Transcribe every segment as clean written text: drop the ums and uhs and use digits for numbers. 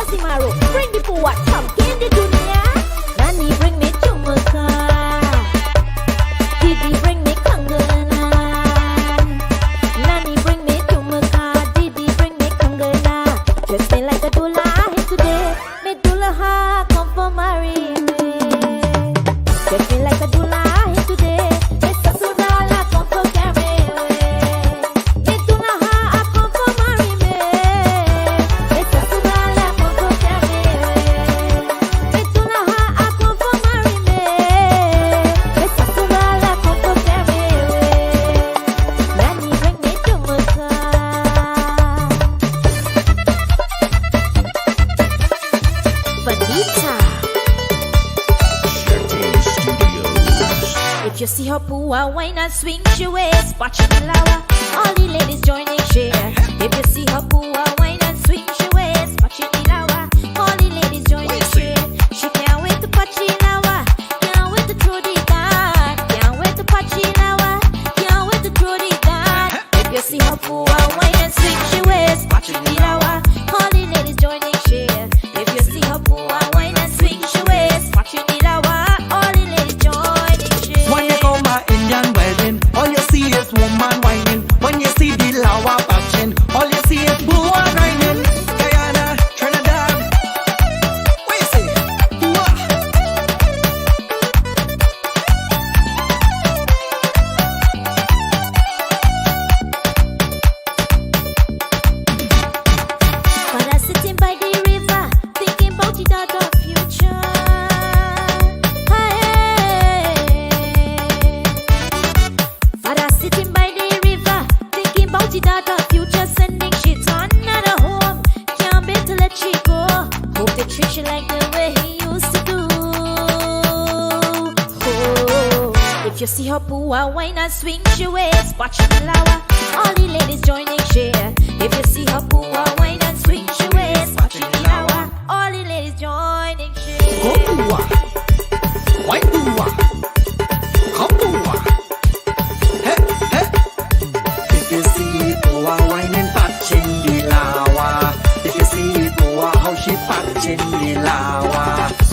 Simaro, bring the poor champion the dunya. Nani bring me chumuka, Didi bring me kangana. Nani bring me chumuka, Didi bring me kangana. Dress me like a dula here today, me dula ha come for marry me. Dress me like a dula here today, me sasurala come for carry me. Me dula ha come for marry me. Me sasurala come for carry me. Me dula ha come for marry me. Me sasurala come for carry me. Nani bring me chumuka. Vanita. If you see her pua, wine and swing she waist, watch the lawa. All the ladies joining share. If you see her pua, wine and swing she waist, watch the lawa. All the ladies joining share. She can't wait to patch the lawa. Can't wait to throw the dart. Can't wait to patch the lawa. Can't wait to throw the dart. If you see her pua, wine and swing she waist, watch the lawa. All the ladies joining share. If you see her pua, wine and swing she waist, watch the lawa. All the ladies joining share. When you come to Indian wedding, all you see is woman whining. When you see the lawa patching, all you see is boa grinding. Guyana, Trinidad, what you say? Boa. Father sitting by the river, thinking about the daughter future. Father sitting by the river, thinking about the daughter future, sending shit to another home. Can't bear to let she go. Hope they treat you like the way he used to do. Oh, if you see her pua, wine and swing she waist, watch the lawa. All the ladies joining share. If you see her pua, wine and swing she waist, watch the lawa. All the ladies joining share. Go boa. Why boa? Come boa. Hey, hey. If you see boa whining, patching the lawa. If you see boa, how she patching the lawa.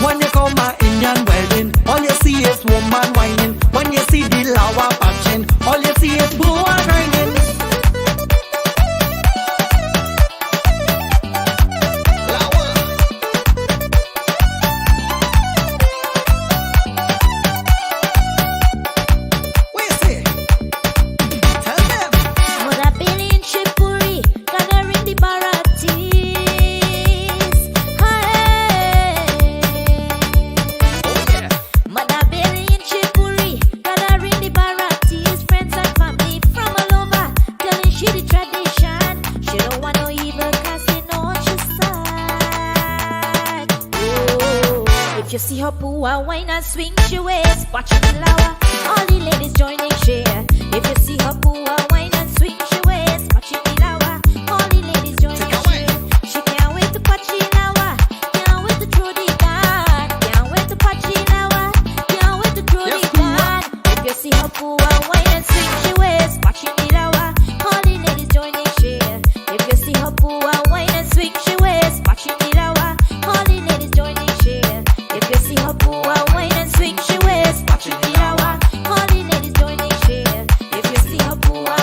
When you come to Indian wedding, all you see is woman whining. When you see the lawa patching, all you see is boa grinding. Lawa. What you say? Tell them. Mother Billy in Tripoli, gathering the Baratis. Hey. Oh yeah. Mother Billy in Tripoli, gathering the Baratis. Friends and family from all over, telling she the tradition. She don't want no evil, cause you know she's sad. Oh, if you see her pua, wine and swing she waist, watch the lawa. All the ladies joining share. If you see her pua, wine and swing she waist, watch the lawa. All the ladies joining Take away. share. She can't wait to patch the lawa. Can't wait to throw the dart. Can't wait to patch the lawa. Can't wait to throw Yes, the dart. If you see her pua, wine and swing she waist, watch the lawa. All the ladies joining share. If you see her pua, wine and swing she waist, watch the lawa. All the ladies joining share. If you see her pua, wine and swing she waist, watch the lawa. All the ladies joining share. If you see her pua,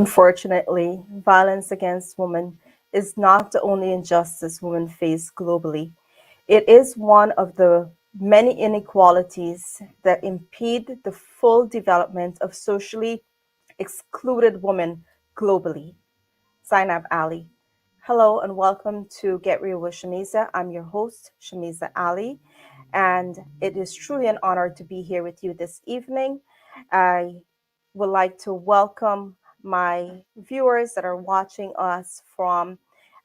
Unfortunately, violence against women is not the only injustice women face globally. It is one of the many inequalities that impede the full development of socially excluded women globally. Zainab Ali. Hello and welcome to Get Real with Shameeza. I'm your host, Shameeza Ali, and it is truly an honor to be here with you this evening. I would like to welcome my viewers that are watching us from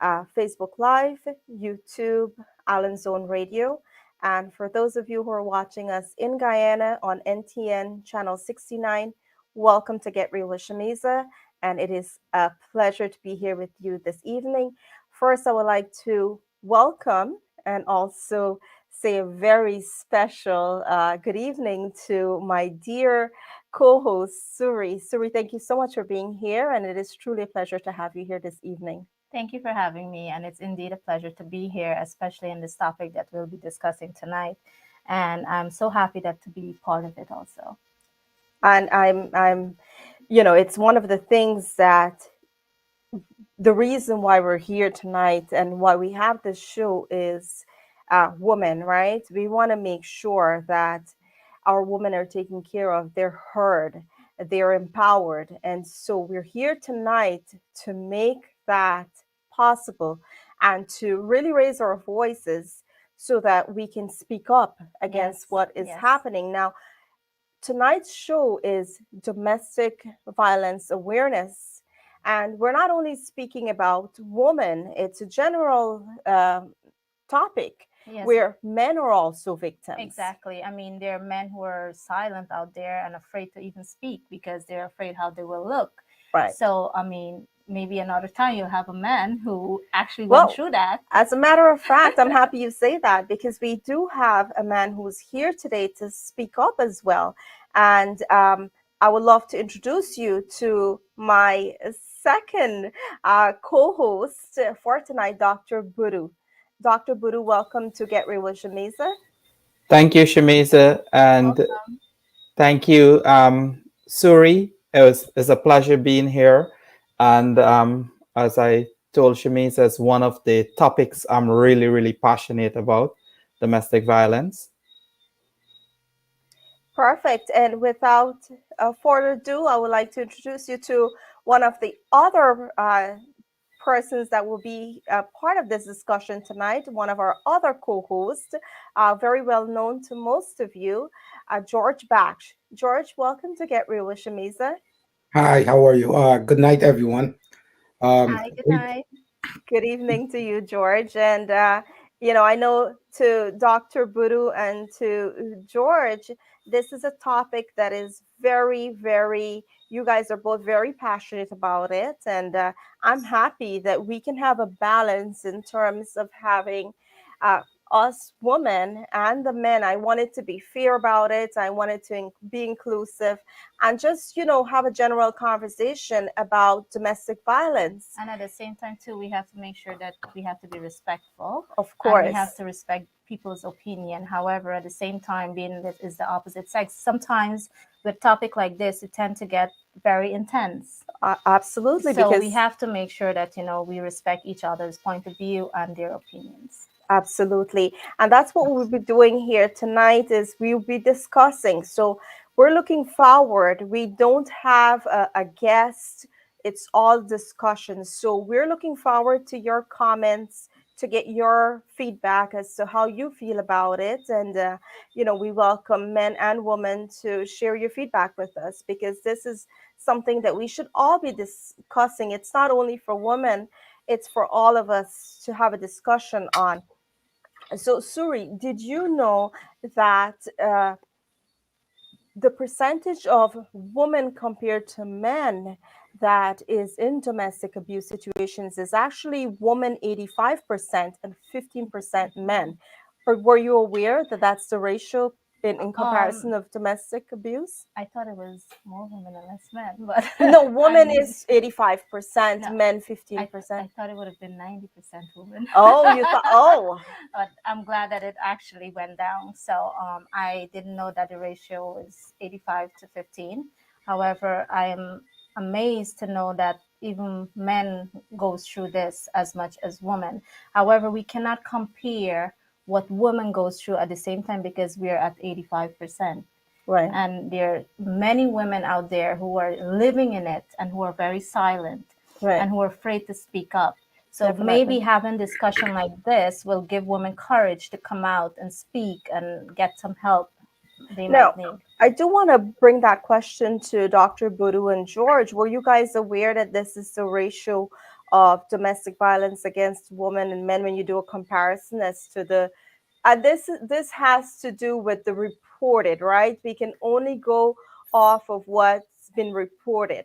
Facebook Live, YouTube, Island Zone Radio. And for those of you who are watching us in Guyana on NTN Channel 69, welcome to Get Real with Shameeza, and it is a pleasure to be here with you this evening. First, I would like to welcome and also say a very special good evening to my dear co-host, Suri. Suri, thank you so much for being here, and it is truly a pleasure to have you here this evening. Thank you for having me, and it's indeed a pleasure to be here, especially in this topic that we'll be discussing tonight. And I'm so happy that to be part of it also. And it's one of the things that the reason why we're here tonight and why we have this show is women, right? We want to make sure that our women are taken care of, they're heard, they're empowered. And so we're here tonight to make that possible and to really raise our voices so that we can speak up against what is happening. Now, tonight's show is domestic violence awareness. And we're not only speaking about women, it's a general topic where men are also victims. Exactly. I mean, there are men who are silent out there and afraid to even speak because they're afraid how they will look. Right. So, I mean, maybe another time you'll have a man who actually went through that. As a matter of fact, I'm happy you say that because we do have a man who's here today to speak up as well. And I would love to introduce you to my second co-host for tonight, Dr. Budhoo. Dr. Budhoo, welcome to Get Real with Shameeza. Thank you, Shameeza, and Welcome. thank you, Suri. It's a pleasure being here. And as I told Shameeza, it's one of the topics I'm really, really passionate about, domestic violence. Perfect. And without further ado, I would like to introduce you to one of the other persons that will be part of this discussion tonight, one of our other co-hosts, very well known to most of you, George Baksh. George, welcome to Get Real with Shameeza. Hi, how are you? Good night, everyone. Hi, good night. Good evening to you, George. And, I know to Dr. Budhoo and to George, this is a topic that is very, very, you guys are both very passionate about it. And I'm happy that we can have a balance in terms of having us women and the men. I wanted to be fair about it. I wanted to be inclusive and just, have a general conversation about domestic violence. And at the same time, too, we have to make sure that we have to be respectful. Of course. And we have to respect people's opinion. However, at the same time, being that is the opposite sex, sometimes with topic like this, it tend to get very intense. Absolutely. So because we have to make sure that, we respect each other's point of view and their opinions. Absolutely. And that's what we'll be doing here tonight is we'll be discussing. So we're looking forward. We don't have a guest. It's all discussion. So we're looking forward to your comments, to get your feedback as to how you feel about it. And, we welcome men and women to share your feedback with us because this is something that we should all be discussing. It's not only for women, it's for all of us to have a discussion on. So, Suri, did you know that the percentage of women compared to men that is in domestic abuse situations is actually women 85% and 15% men? Or were you aware that that's the ratio in comparison of domestic abuse? I thought it was more women and less men, but no, women is 85%, No, men 15%. I thought it would have been 90% women. Oh, you thought? Oh, But I'm glad that it actually went down. So I didn't know that the ratio was 85 to 15. However, amazed to know that even men goes through this as much as women. However, we cannot compare what women goes through at the same time because we are at 85%. Right. And there are many women out there who are living in it and who are very silent Right. and who are afraid to speak up. So Definitely. maybe having discussion like this will give women courage to come out and speak and get some help they Now, might need. I do want to bring that question to Dr. Budhoo and George. Were you guys aware that this is the ratio of domestic violence against women and men when you do a comparison as to the this has to do with the reported, right? We can only go off of what's been reported.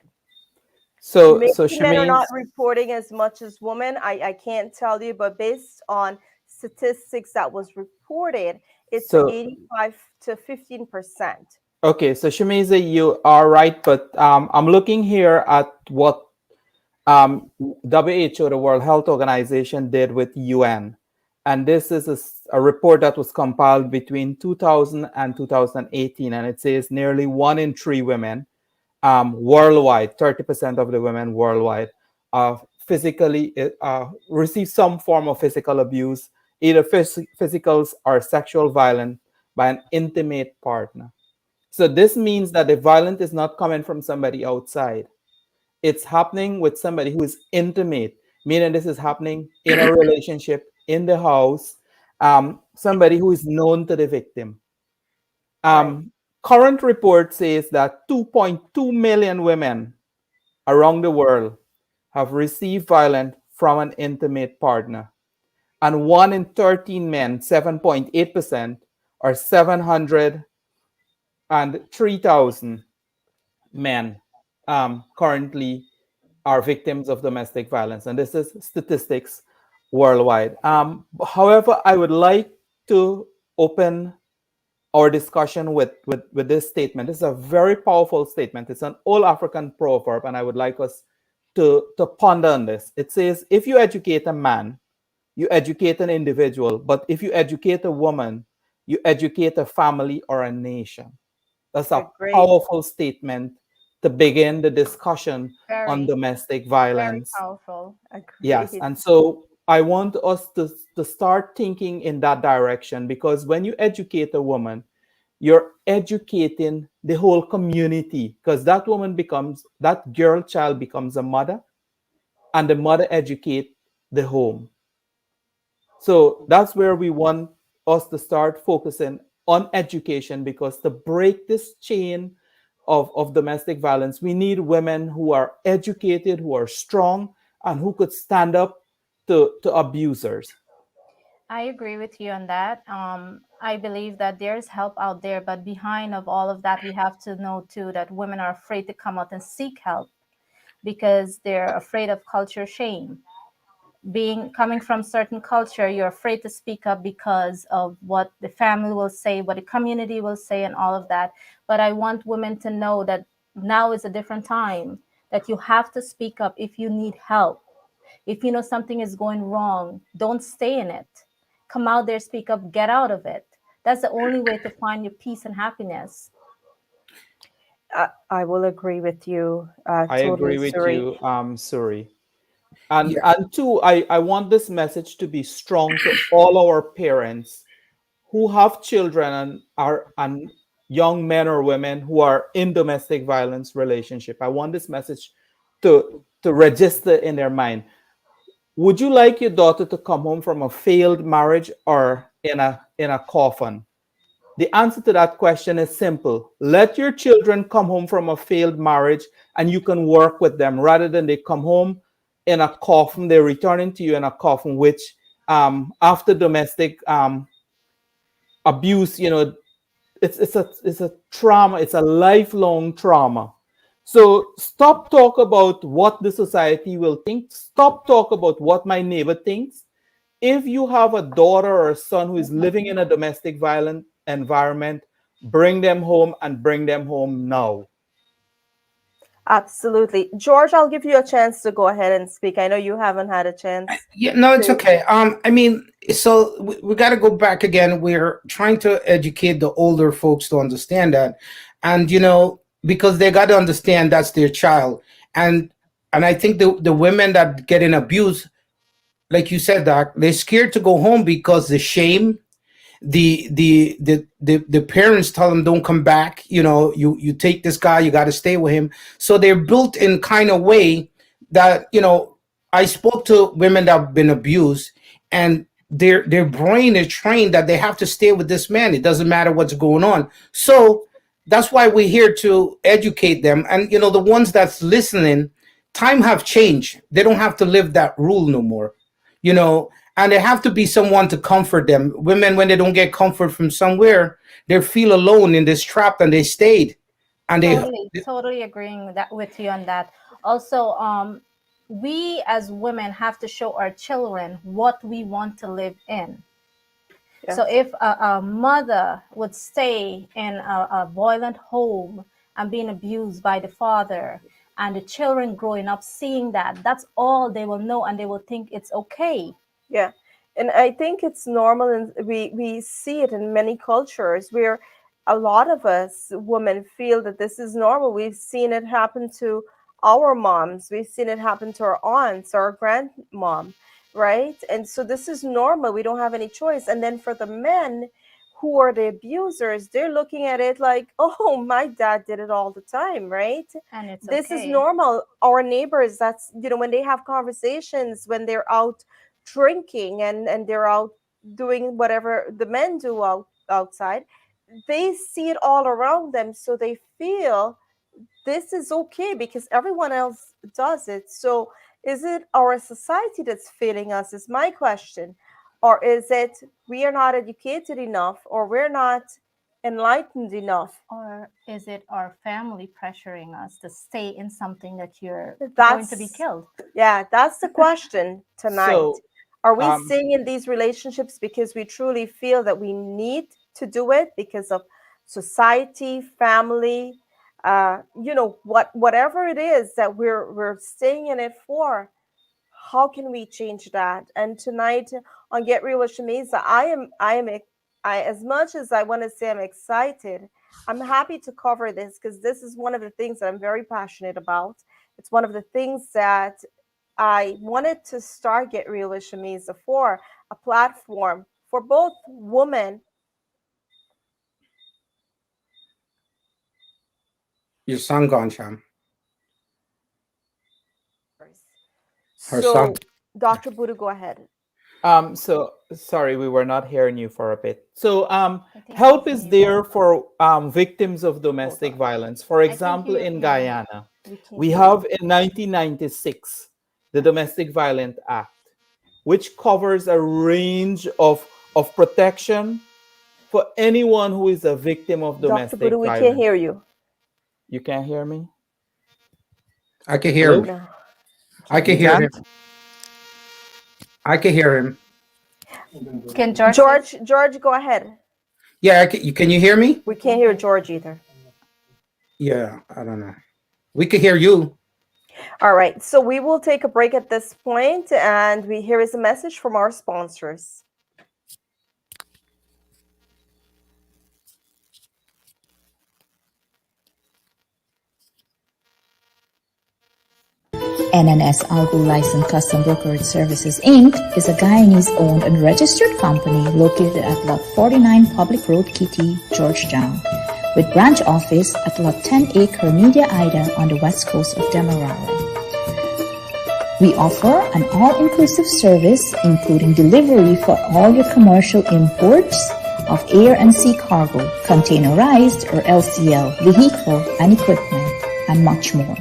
So Maybe men are Shameez, not reporting as much as women. I can't tell you, but based on statistics that was reported, it's so 85 to 15%. okay, so Shameeza, you are right, but I'm looking here at what WHO, the World Health Organization, did with UN. And this is a report that was compiled between 2000 and 2018. And it says nearly 1 in 3 women worldwide, 30% of the women worldwide, physically receive some form of physical abuse, either physicals or sexual violence by an intimate partner. So this means that the violence is not coming from somebody outside. It's happening with somebody who is intimate, meaning this is happening in a relationship, in the house, somebody who is known to the victim. Right. Current report says that 2.2 million women around the world have received violence from an intimate partner. And 1 in 13 men, 7.8%, or 703,000 men currently are victims of domestic violence. And this is statistics worldwide. However, I would like to open our discussion with this statement. This is a very powerful statement. It's an old African proverb, and I would like us to ponder on this. It says, if you educate a man, you educate an individual, but if you educate a woman, you educate a family or a nation. That's a Agreed. powerful statement to begin the discussion on Very, domestic very violence. powerful. Yes, Agreed. and so I want us to start thinking in that direction, because when you educate a woman, you're educating the whole community, because that girl child becomes a mother, and the mother educate the home. So that's where we want us to start focusing on education, because to break this chain of domestic violence, we need women who are educated, who are strong, and who could stand up to abusers. I agree with you on that. I believe that there's help out there, but behind of all of that, we have to know too that women are afraid to come out and seek help because they're afraid of culture shame. Coming from certain culture, you're afraid to speak up because of what the family will say, what the community will say, and all of that. But I want women to know that now is a different time, that you have to speak up if you need help. If you know something is going wrong, don't stay in it. Come out there, speak up, get out of it. That's the only way to find your peace and happiness. I will agree with you I totally, agree with Suri. you, Suri. And Yeah, two, I want this message to be strong to all our parents who have children and young men or women who are in domestic violence relationship. I want this message to register in their mind. Would you like your daughter to come home from a failed marriage or in a coffin? The answer to that question is simple. Let your children come home from a failed marriage and you can work with them, rather than they come home in a coffin, they're returning to you in a coffin, which after domestic abuse, it's a trauma, it's a lifelong trauma. So stop talk about what the society will think. Stop talk about what my neighbor thinks. If you have a daughter or a son who is living in a domestic violent environment, bring them home, and bring them home now. Absolutely. George, I'll give you a chance to go ahead and speak. I know you haven't had a chance yeah, no, it's to. okay. I mean, so we got to go back again. We're trying to educate the older folks to understand that, and because they got to understand that's their child, and I think the women that getting abused, like you said, Doc, they're scared to go home because the shame, the parents tell them don't come back. You take this guy, you got to stay with him. So they're built in kind of way that, I spoke to women that have been abused, and their brain is trained that they have to stay with this man. It doesn't matter what's going on. So that's why we're here to educate them. And the ones that's listening, time have changed. They don't have to live that rule no more. And there have to be someone to comfort them. Women, when they don't get comfort from somewhere, they feel alone in this trap, and they stayed. And Totally agreeing with you on that. Also, we as women have to show our children what we want to live in. Yes. So if a mother would stay in a violent home and being abused by the father, and the children growing up seeing that's all they will know, and they will think it's okay. Yeah. And I think it's normal, and we see it in many cultures where a lot of us women feel that this is normal. We've seen it happen to our moms. We've seen it happen to our aunts, our grandmom, right? And so this is normal. We don't have any choice. And then for the men who are the abusers, they're looking at it like, oh, my dad did it all the time, right? And it's this is normal. Our neighbors, that's, when they have conversations, when they're out drinking and they're out doing whatever the men do outside, they see it all around them. So they feel this is okay because everyone else does it. So is it our society that's failing us, is my question? Or is it we are not educated enough, or we're not enlightened enough? Or is it our family pressuring us to stay in something that you're going to be killed? Yeah, that's the question tonight. So, are we staying in these relationships because we truly feel that we need to do it because of society, family, whatever it is that we're staying in it for? How can we change that? And tonight on Get Real with Shameeza, I as much as I want to say I'm excited, I'm happy to cover this because this is one of the things that I'm very passionate about. It's one of the things that I wanted to start Get Real with Shameeza for, a platform for both women. Your son gone, Sham. So, Dr. Budhoo, go ahead. So sorry, we were not hearing you for a bit. So help is there for victims of domestic violence. For example, in Guyana, we have in 1996 the Domestic Violence Act, which covers a range of protection for anyone who is a victim of domestic Dr. Budhoo, violence. We can't hear you. You can't hear me? I can hear him. No. I can hear him. I can hear him. Can George, go ahead. Yeah, can you hear me? We can't hear George either. Yeah, I don't know. We can hear you. All right, so we will take a break at this point, and here is a message from our sponsors. NNS Algo Licensed Custom Brokerage Services Inc. is a Guyanese-owned and registered company located at Lot 49 Public Road, Kitty, Georgetown, with branch office at Lot 10A Media Ida on the west coast of Demerara. We offer an all-inclusive service, including delivery for all your commercial imports of air and sea cargo, containerized or LCL, vehicle and equipment, and much more.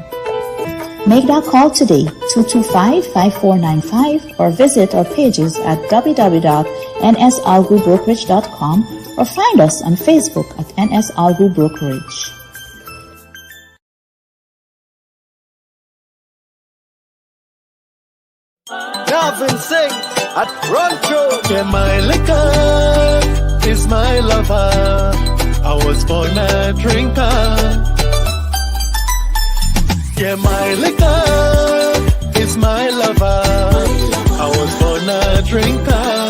Make that call today, 225-5495, or visit our pages at www.nsalgobrokerage.com or find us on Facebook at NS Algo Brokerage. Gavin sing at Rancho. Yeah, my liquor is my lover. I was born a drinker. Yeah, my liquor is my lover. I was born a drinker.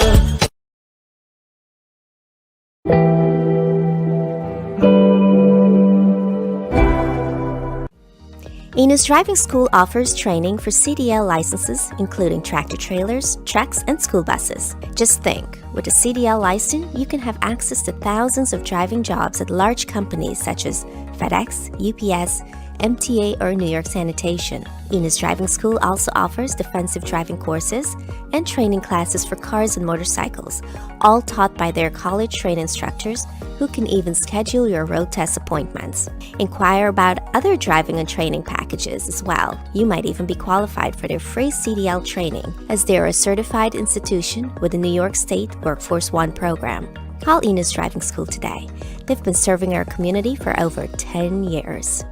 In Enos Driving School offers training for CDL licenses, including tractor trailers, trucks, and school buses. Just think, with a CDL license, you can have access to thousands of driving jobs at large companies such as FedEx, UPS, MTA, or New York Sanitation. Enos Driving School also offers defensive driving courses and training classes for cars and motorcycles, all taught by their college-trained instructors who can even schedule your road test appointments. Inquire about other driving and training packages as well. You might even be qualified for their free CDL training, as they are a certified institution with the New York State Workforce One program. Call Enos Driving School today. They've been serving our community for over 10 years.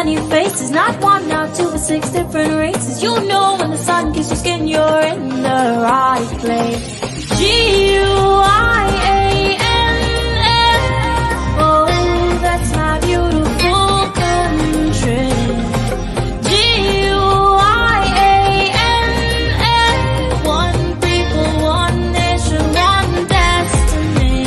New faces, not one, not two, but 6 different races. You know when the sun kisses your skin, you're in the right place. G-U-I-A-N-N. Oh, that's my beautiful country. G-U-I-A-N-N. One people, one nation, one destiny.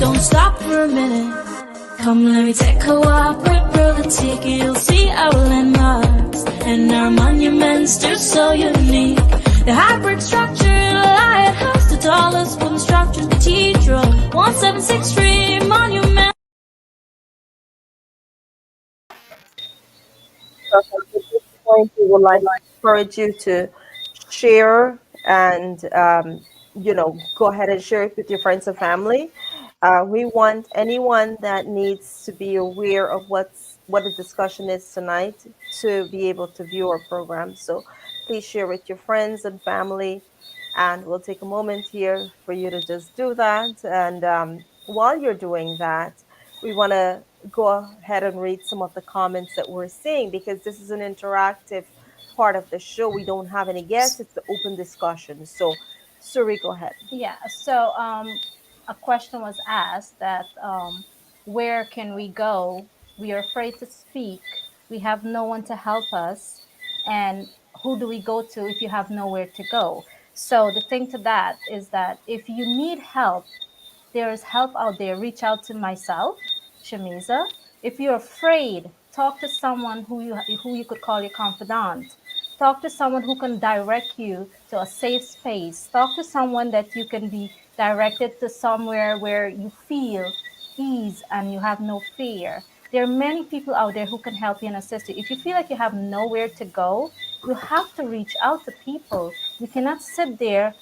Don't stop for a minute. Come, let me take a walk. We'll take it. You'll see our landmarks and our monuments. They're so unique. The hybrid structure, the lighthouse, the tallest wooden structure, the cathedral, 176th Street Monument. At this point, we would like to encourage you to share and go ahead and share it with your friends and family. We want anyone that needs to be aware of what the discussion is tonight to be able to view our program. So please share with your friends and family, and we'll take a moment here for you to just do that. And while you're doing that, we want to go ahead and read some of the comments that we're seeing, because this is an interactive part of the show. We don't have any guests. It's an open discussion. So, Suri, go ahead. Yeah. So a question was asked that where can we go? We are afraid to speak. We have no one to help us. And who do we go to if you have nowhere to go? So the thing to that is that if you need help, there is help out there. Reach out to myself, Shameeza. If you're afraid, talk to someone who you could call your confidant. Talk to someone who can direct you to a safe space. Talk to someone that you can be directed to somewhere where you feel ease and you have no fear. There are many people out there who can help you and assist you. If you feel like you have nowhere to go, you have to reach out to people. You cannot sit there,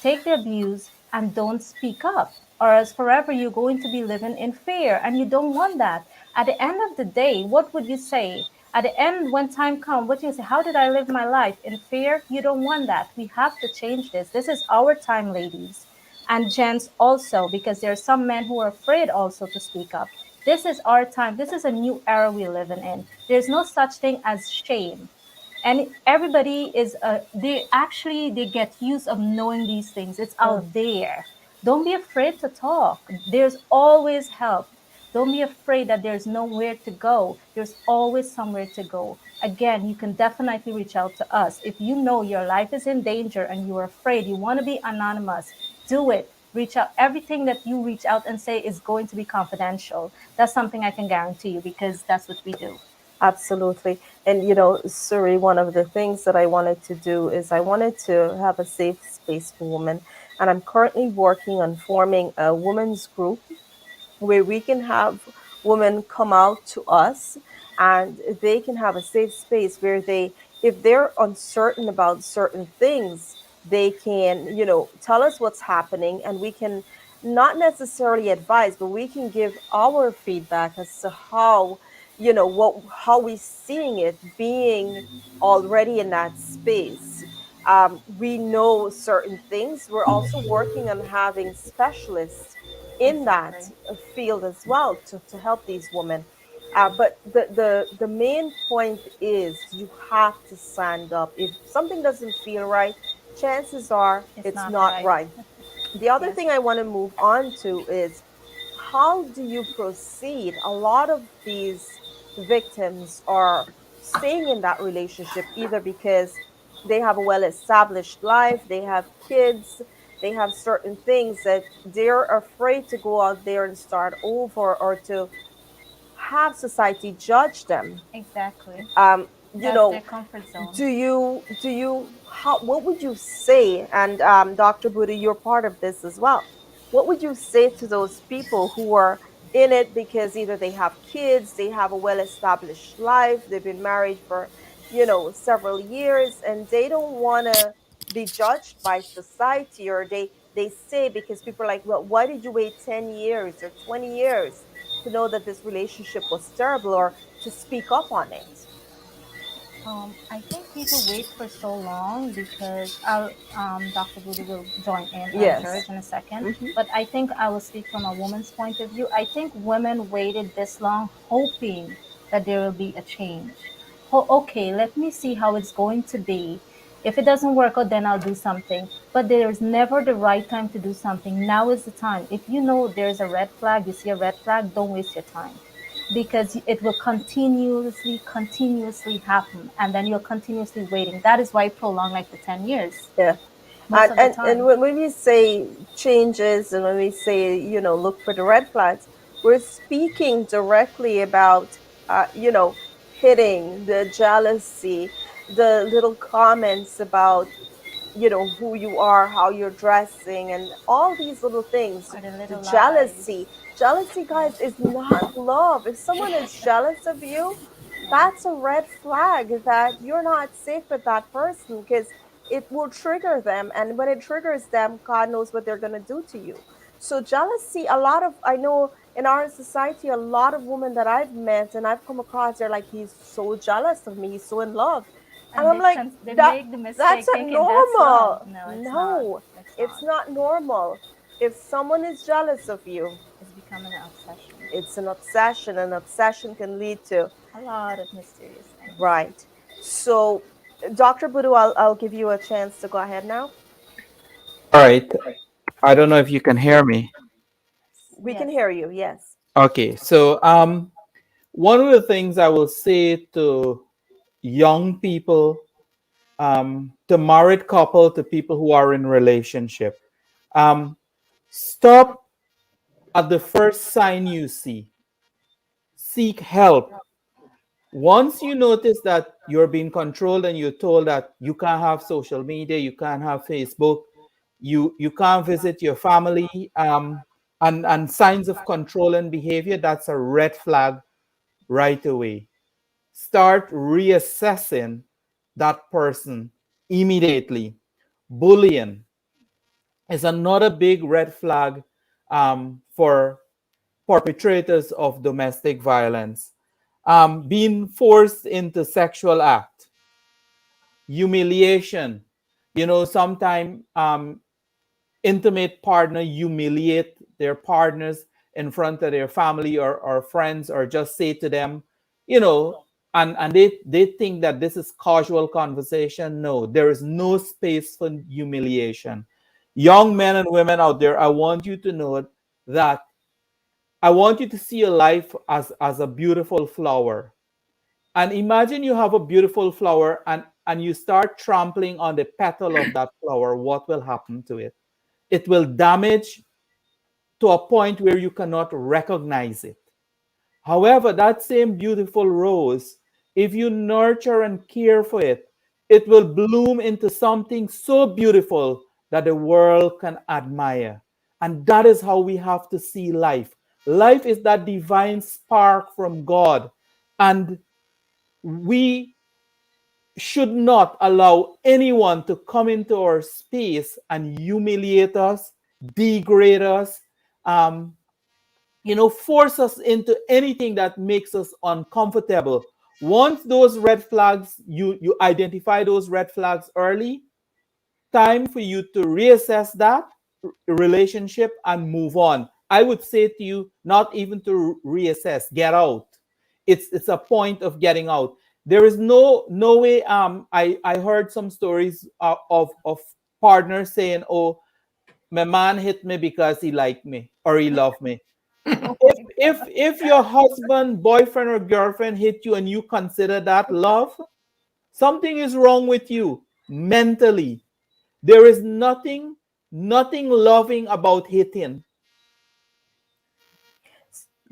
take the abuse, and don't speak up, or else forever you're going to be living in fear, and you don't want that. At the end of the day, what would you say? At the end, when time comes, what do you say? How did I live my life? In fear? You don't want that. We have to change this. This is our time, ladies and gents also, because there are some men who are afraid also to speak up. This is our time. This is a new era we're living in. There's no such thing as shame. And everybody is they get used of knowing these things. It's out there. Don't be afraid to talk. There's always help. Don't be afraid that there's nowhere to go. There's always somewhere to go. Again, you can definitely reach out to us. If you know your life is in danger and you're afraid, you want to be anonymous, do it. Reach out. Everything that you reach out and say is going to be confidential. That's something I can guarantee you, because that's what we do. Absolutely. And, Suri, one of the things that I wanted to do is I wanted to have a safe space for women. And I'm currently working on forming a women's group where we can have women come out to us and they can have a safe space where if they're uncertain about certain things, they can, tell us what's happening, and we can not necessarily advise, but we can give our feedback as to how, how we're seeing it being already in that space. We know certain things. We're also working on having specialists in that field as well to help these women. But the main point is you have to stand up. If something doesn't feel right, chances are it's not right. The other Yes. thing I want to move on to is, how do you proceed? A lot of these victims are staying in that relationship either because they have a well established life, they have kids, they have certain things that they're afraid to go out there and start over, or to have society judge them. Exactly. You That's their know, comfort zone. do you how what would you say, and Dr. Buddha, you're part of this as well, what would you say to those people who are in it because either they have kids, they have a well established life, they've been married for, several years, and they don't want to be judged by society, or they say, because people are like, well, why did you wait 10 years or 20 years to know that this relationship was terrible, or to speak up on it? I think people wait for so long because Dr. Buddha will join in as Yes. George in a second. Hmm. But I think I will speak from a woman's point of view. I think women waited this long hoping that there will be a change. Okay, let me see how it's going to be. If it doesn't work out, then I'll do something. But there is never the right time to do something. Now is the time. If you know there's a red flag, you see a red flag, don't waste your time, because it will continuously happen, and then you're continuously waiting. That is why I prolong like the 10 years Yeah. most And, of the and, and time. when we say changes, and when we say, look for the red flags, we're speaking directly about, hitting, the jealousy, the little comments about, who you are, how you're dressing, and all these little things. Or the The little lies. jealousy, guys, is not love. If someone is jealous of you, that's a red flag that you're not safe with that person, because it will trigger them, and when it triggers them, God knows what they're going to do to you. So jealousy, a lot of, I know in our society, a lot of women that I've met and I've come across, they're like, he's so jealous of me, he's so in love. And And I'm like, they that make the that's mistake not thinking that's love. normal. No, it's not. No, It's it's not. not normal. If someone is jealous of you, It's becoming an obsession. it's an obsession. An obsession can lead to, A lot of mysterious things. right. So, Dr. Budhoo, I'll give you a chance to go ahead now. All right. I don't know if you can hear me. We can Yes. hear you, yes. Okay. So one of the things I will say to young people, to married couple, to people who are in relationship, stop at the first sign you see. Seek help. Once you notice that you're being controlled and you're told that you can't have social media, you can't have Facebook, you can't visit your family, and signs of control and behavior, that's a red flag right away. Start reassessing that person immediately. Bullying is another big red flag for perpetrators of domestic violence. Being forced into sexual act, humiliation. Sometimes intimate partner humiliate their partners in front of their family or friends, or just say to them, you know, and they think that this is casual conversation. No, there is no space for humiliation. Young men and women out there, I want you to know that I want you to see your life as a beautiful flower. And imagine you have a beautiful flower, and you start trampling on the petal of that flower. What will happen to it? It will damage to a point where you cannot recognize it. However, that same beautiful rose, if you nurture and care for it, it will bloom into something so beautiful that the world can admire. And that is how we have to see life. Life is that divine spark from God. And we should not allow anyone to come into our space and humiliate us, degrade us, um, force us into anything that makes us uncomfortable. Once those red flags, you identify those red flags early, time for you to reassess that relationship and move on. I would say to you, not even to reassess, get out. It's a point of getting out. There is no way. I heard some stories of partners saying, "Oh, my man hit me because he liked me or he loved me. If your husband, boyfriend, or girlfriend hit you and you consider that love, something is wrong with you mentally. There is nothing loving about hitting.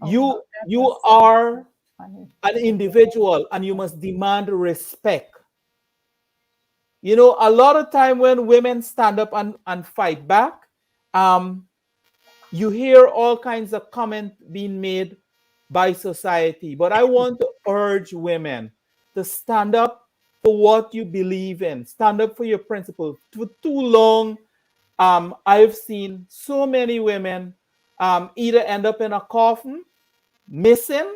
Oh, that You was are funny. an individual and you must demand respect. You know, a lot of time when women stand up and fight back, um, you hear all kinds of comments being made by society. But I want to urge women to stand up for what you believe in, stand up for your principles. For too long, I've seen so many women either end up in a coffin, missing,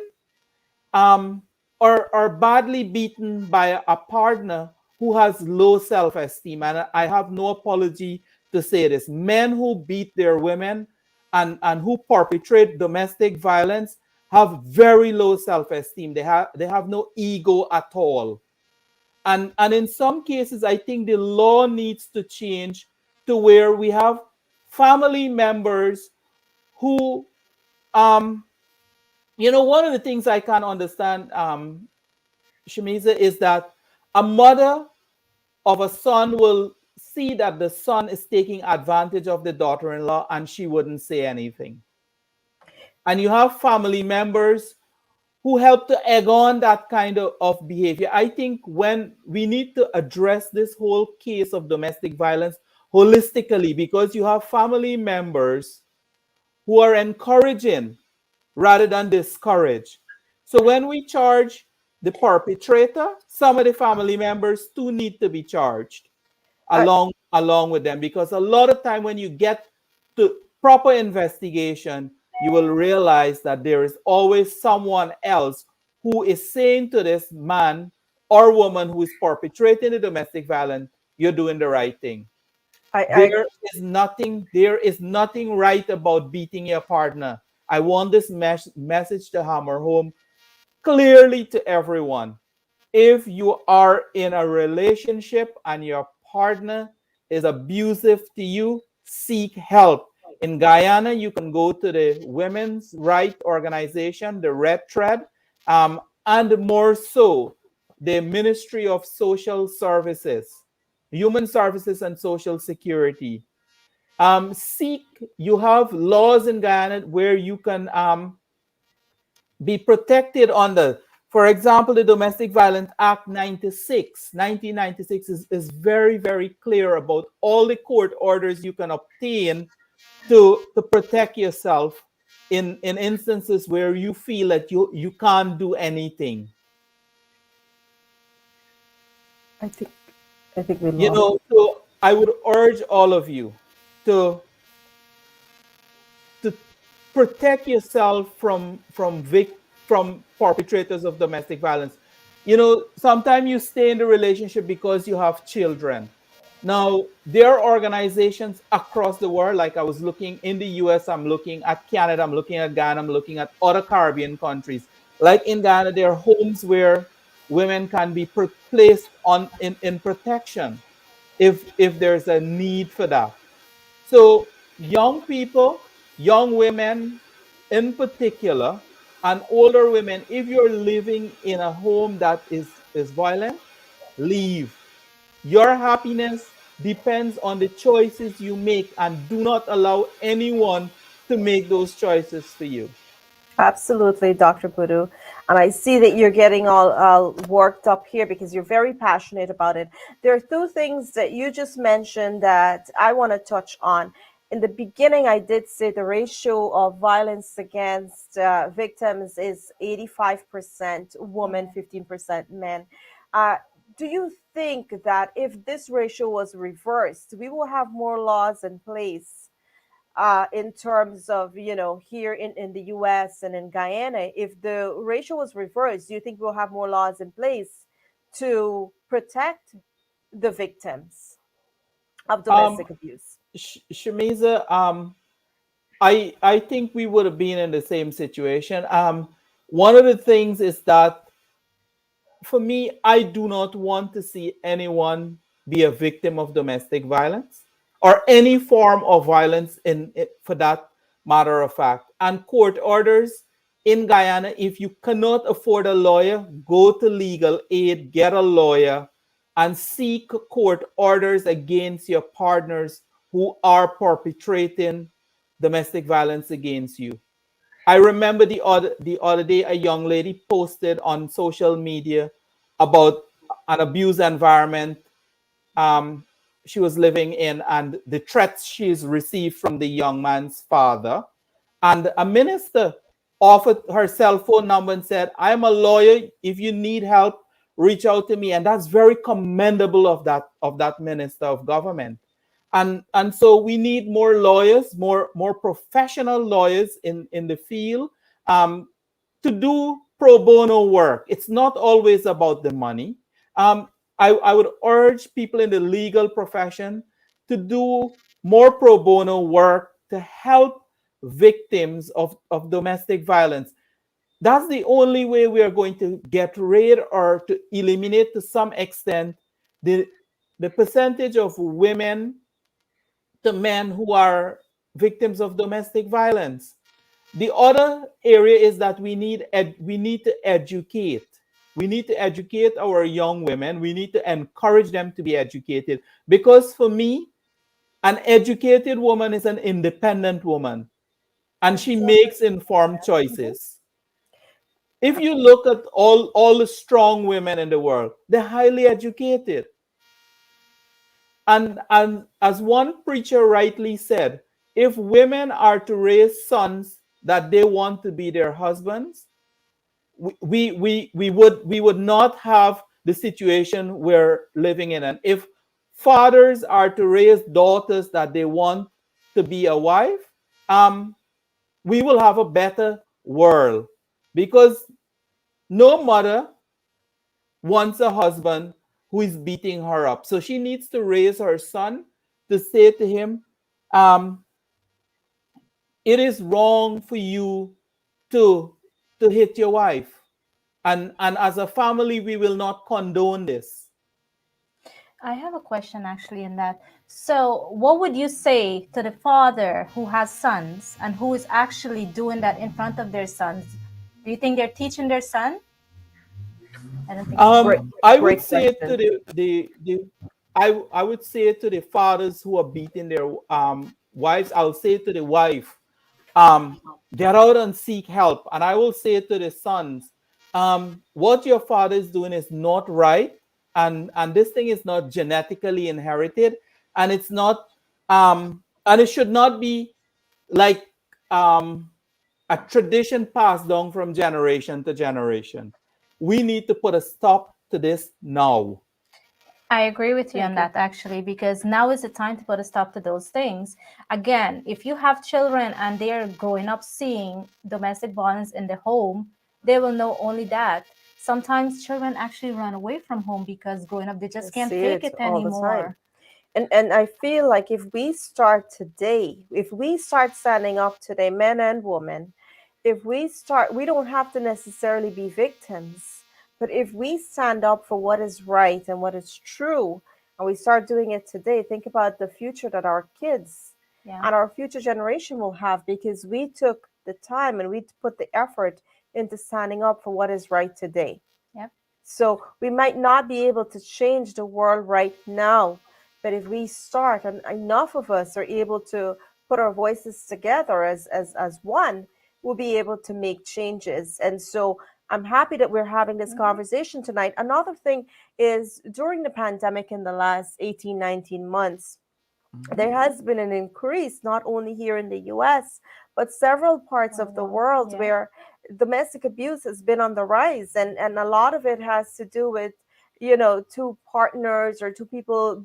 um, or badly beaten by a partner who has low self-esteem. And I have no apology to say this. Men who beat their women and who perpetrate domestic violence have very low self-esteem. They have no ego at all. And in some cases, I think the law needs to change to where we have family members who one of the things I can't understand, Shameeza, is that a mother of a son will see that the son is taking advantage of the daughter-in-law and she wouldn't say anything. And you have family members who help to egg on that kind of behavior. I think when we need to address this whole case of domestic violence holistically, because you have family members who are encouraging rather than discourage. So when we charge the perpetrator, some of the family members too need to be charged I, along with them, because a lot of time when you get to proper investigation, you will realize that there is always someone else who is saying to this man or woman who is perpetrating the domestic violence, you're doing the right thing. I There is nothing right about beating your partner. I want this message to hammer home clearly to everyone. If you are in a relationship and your partner is abusive to you, seek help. In Guyana, you can go to the women's right organization, the Red Thread, and more so, the Ministry of Social Services, Human Services and Social Security. Seek, you have laws in Guyana where you can be protected under, for example, the Domestic Violence Act 1996 is very, very clear about all the court orders you can obtain to protect yourself in instances where you feel that you can't do anything. I think I think we lost. So I would urge all of you to to protect yourself from perpetrators of domestic violence. Sometimes you stay in the relationship because you have children. Now, there are organizations across the world, like I was looking in the US, I'm looking at Canada, I'm looking at Ghana, I'm looking at other Caribbean countries. Like in Ghana, there are homes where women can be placed in protection if there's a need for that. So young people, young women in particular, and older women, if you're living in a home that is violent, leave. Your happiness depends on the choices you make, and do not allow anyone to make those choices for you. Absolutely, Dr. Budhoo. And I see that you're getting all worked up here because you're very passionate about it. There are two things that you just mentioned that I want to touch on. In the beginning, I did say the ratio of violence against victims is 85% women, 15% men. Uh, do you think that if this ratio was reversed, we will have more laws in place in terms of, here in the US and in Guyana? If the ratio was reversed, do you think we'll have more laws in place to protect the victims of Um, domestic abuse? Shameeza, I think we would have been in the same situation. One of the things is that for me, I do not want to see anyone be a victim of domestic violence. or any form of violence in it, for that matter of fact. And court orders in Guyana, if you cannot afford a lawyer, go to legal aid, get a lawyer, and seek court orders against your partners who are perpetrating domestic violence against you. I remember the other day a young lady posted on social media about an abused environment um, she was living in and the threats she's received from the young man's father. And a minister offered her cell phone number and said, I'm a lawyer. If you need help, reach out to me. And that's very commendable of that minister of government. And so we need more lawyers, more professional lawyers in the field um, to do pro bono work. It's not always about the money. Um, I would urge people in the legal profession to do more pro bono work to help victims of domestic violence. That's the only way we are going to get rid or to eliminate to some extent the percentage of women to men who are victims of domestic violence. The other area is that we need to educate. We need to educate our young women. We need to encourage them to be educated. Because for me, an educated woman is an independent woman and she makes informed choices. If you look at all the strong women in the world, they're highly educated. And as one preacher rightly said, if women are to raise sons that they want to be their husbands, we would not have the situation we're living in. And if fathers are to raise daughters that they want to be a wife, we will have a better world, because no mother wants a husband who is beating her up. So she needs to raise her son to say to him, um, it is wrong for you to hit your wife. And as a family, we will not condone this. I have a question actually in that. So, what would you say to the father who has sons and who is actually doing that in front of their sons? Do you think they're teaching their son? I don't think so. I would Great say it to question. I would say it to the fathers who are beating their wives. I'll say it to the wife, get out and seek help. And I will say it to the sons, what your father is doing is not right, and this thing is not genetically inherited, and it's not and it should not be like a tradition passed down from generation to generation. We need to put a stop to this now. I agree with you on that actually, because now is the time to put a stop to those things. Again, if you have children and they are growing up seeing domestic violence in the home, they will know only that. Sometimes children actually run away from home because growing up they just can't See take it it all the time. anymore. And I feel like if we start today, if we start standing up today, men and women, if we start, we don't have to necessarily be victims, but if we stand up for what is right and what is true, and we start doing it today, think about the future that our kids Yeah. and our future generation will have, because we took the time and we put the effort into standing up for what is right today. Yep. So we might not be able to change the world right now, but if we start, and enough of us are able to put our voices together as one, we'll be able to make changes. And so I'm happy that we're having this conversation tonight. Another thing is, during the pandemic in the last 18, 19 months, there has been an increase, not only here in the US, but several parts of the world yeah. where domestic abuse has been on the rise. And a lot of it has to do with, two partners or two people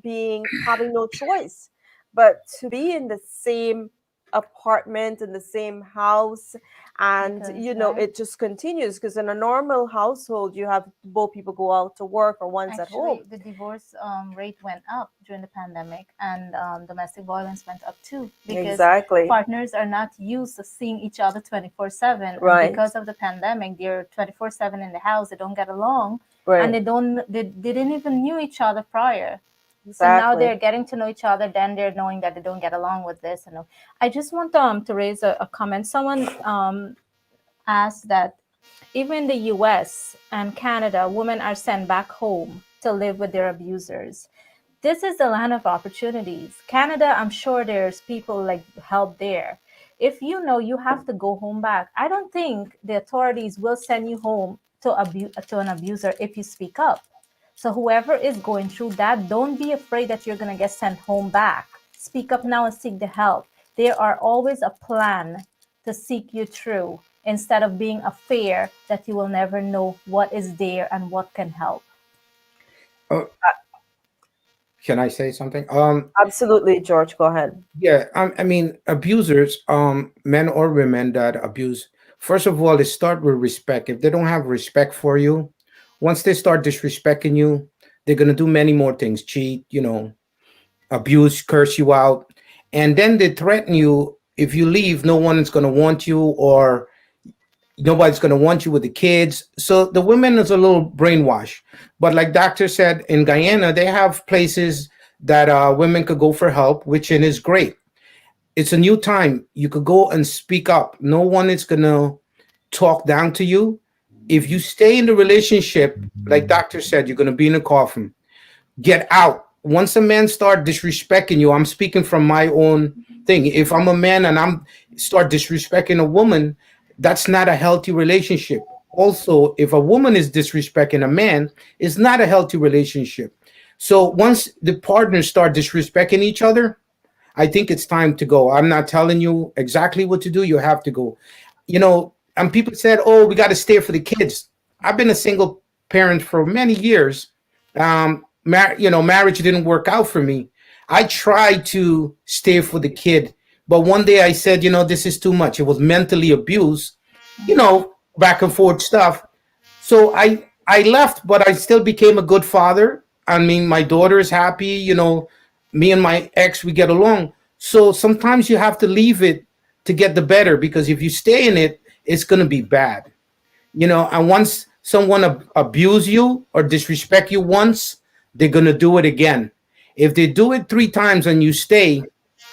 having no choice but to be in the same apartment, in the same house. And Because, right? it just continues, because in a normal household you have both people go out to work or one's at home. Actually, the divorce rate went up during the pandemic, and domestic violence went up too, because Exactly. partners are not used to seeing each other 24/7. Right. And because of the pandemic, they're 24/7 in the house. They don't get along, Right. and they didn't even knew each other prior. So now Exactly. they're getting to know each other, then they're knowing that they don't get along with this. And I just want to raise a comment. Someone asked that even in the US and Canada, women are sent back home to live with their abusers. This is the land of opportunities. Canada, I'm sure there's people like help there. If you know you have to go home back, I don't think the authorities will send you home to an abuser if you speak up. So whoever is going through that, don't be afraid that you're going to get sent home back. Speak up now and seek the help. There are always a plan to seek you through instead of being a fear that you will never know what is there and what can help. Uh, can I say something? Absolutely, George. Go ahead. Yeah, I mean, abusers, men or women that abuse, first of all, they start with respect. If they don't have respect for you, once they start disrespecting you, they're gonna do many more things: cheat, abuse, curse you out, and then they threaten you. If you leave, no one is gonna want you, or nobody's going to want you with the kids. So the women is a little brainwashed. But like doctor said, in Guyana, they have places that women could go for help, which is great. It's a new time. You could go and speak up. No one is going to talk down to you. If you stay in the relationship, like doctor said, you're going to be in a coffin. Get out. Once a man start disrespecting you, I'm speaking from my own thing. If I'm a man and I'm start disrespecting a woman, that's not a healthy relationship. Also, if a woman is disrespecting a man, it's not a healthy relationship. So once the partners start disrespecting each other, I think it's time to go. I'm not telling you exactly what to do. You have to go. And people said, "Oh, we got to stay for the kids." I've been a single parent for many years. Marriage didn't work out for me. I tried to stay for the kid, but one day I said, this is too much. It was mentally abused, back and forth stuff. So I left, but I still became a good father. I mean, my daughter is happy. Me and my ex, we get along. So sometimes you have to leave it to get the better, because if you stay in it, it's going to be bad. And once someone abuse you or disrespect you once, they're going to do it again. If they do it 3 times and you stay,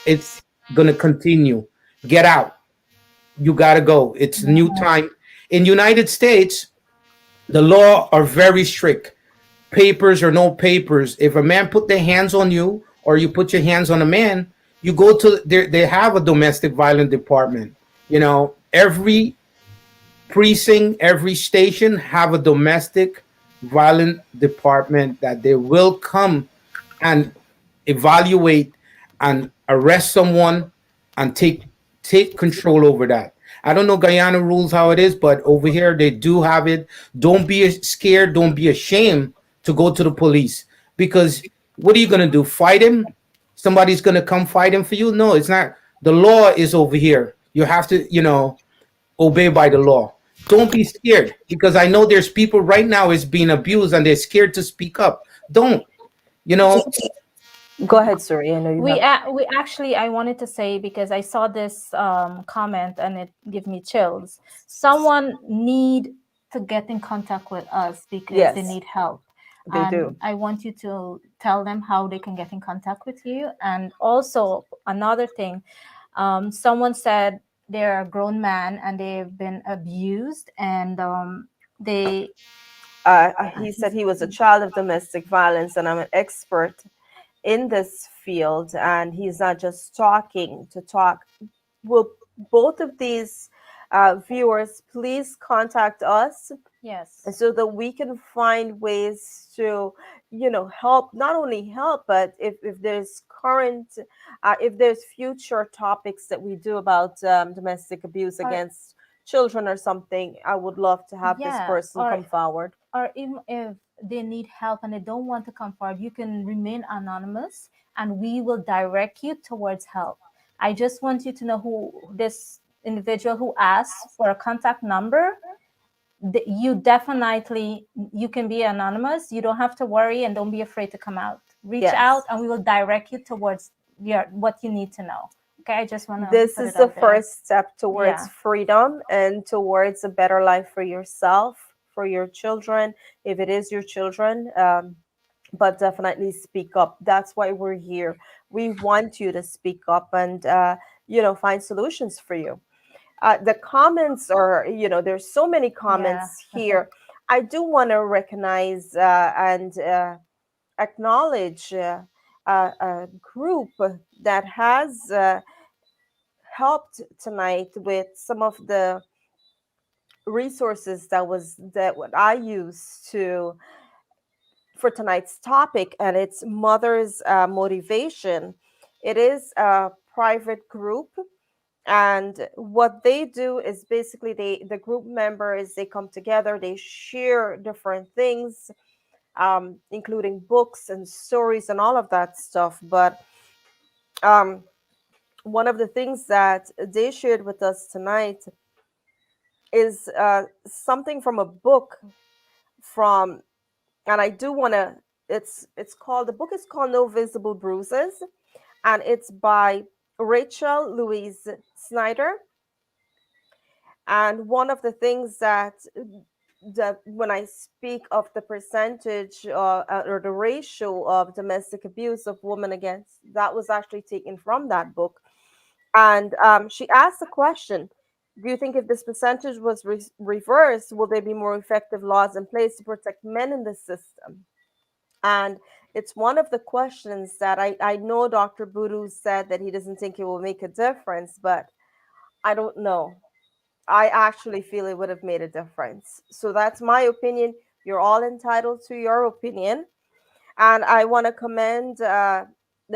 it's going to continue. Get out. You got to go. It's a new time. In United States, the law are very strict. Papers or no papers. If a man put their hands on you, or you put your hands on a man, you go to they have a domestic violence department. Every precinct, every station have a domestic violence department that they will come and evaluate and arrest someone and take control over that. I don't know Guyana rules how it is, but over here they do have it. Don't be scared, don't be ashamed to go to the police, because what are you going to do? Fight him? Somebody's going to come fight him for you? No, it's not. The law is over here. You have to, obey by the law. Don't be scared, because I know there's people right now is being abused and they're scared to speak up. Don't, you know. Go ahead, Suri. I know you have. We actually, I wanted to say, because I saw this comment and it gave me chills. Someone need to get in contact with us because Yes. they need help. They do. I want you to tell them how they can get in contact with you. And also another thing, someone said they're a grown man and they've been abused, and they He said he was a child of domestic violence, and I'm an expert in this field. And he's not just talking to talk. Will both of these viewers please contact us yes, so that we can find ways to, help, not only help, but if there's current, if there's future topics that we do about domestic abuse against children or something, I would love to have this person come forward. Or even if they need help and they don't want to come forward, you can remain anonymous and we will direct you towards help. I just want you to know who this individual who asked for a contact number. You can be anonymous. You don't have to worry, and don't be afraid to come out. Reach out and we will direct you towards what you need to know. Okay, I just want to. This is the first step towards freedom and towards a better life for yourself, for your children. If it is your children, but definitely speak up. That's why we're here. We want you to speak up and find solutions for you. The comments are, there's so many Yeah. comments here. I do want to recognize and acknowledge a group that has helped tonight with some of the resources that what I use to for tonight's topic, and it's Mother's Motivation. It is a private group, and what they do is basically the group members, they come together, they share different things, including books and stories and all of that stuff. But um, one of the things that they shared with us tonight is something from a book from, and I do want to. It's called, the book is called No Visible Bruises, and it's by Rachel Louise Snyder. And one of the things that when I speak of the percentage or the ratio of domestic abuse of women against, that was actually taken from that book. And she asked the question: do you think if this percentage was reversed, will there be more effective laws in place to protect men in the system? And it's one of the questions that I know Dr. Budhoo said that he doesn't think it will make a difference, but I don't know. I actually feel it would have made a difference. So that's my opinion. You're all entitled to your opinion. And I want to commend the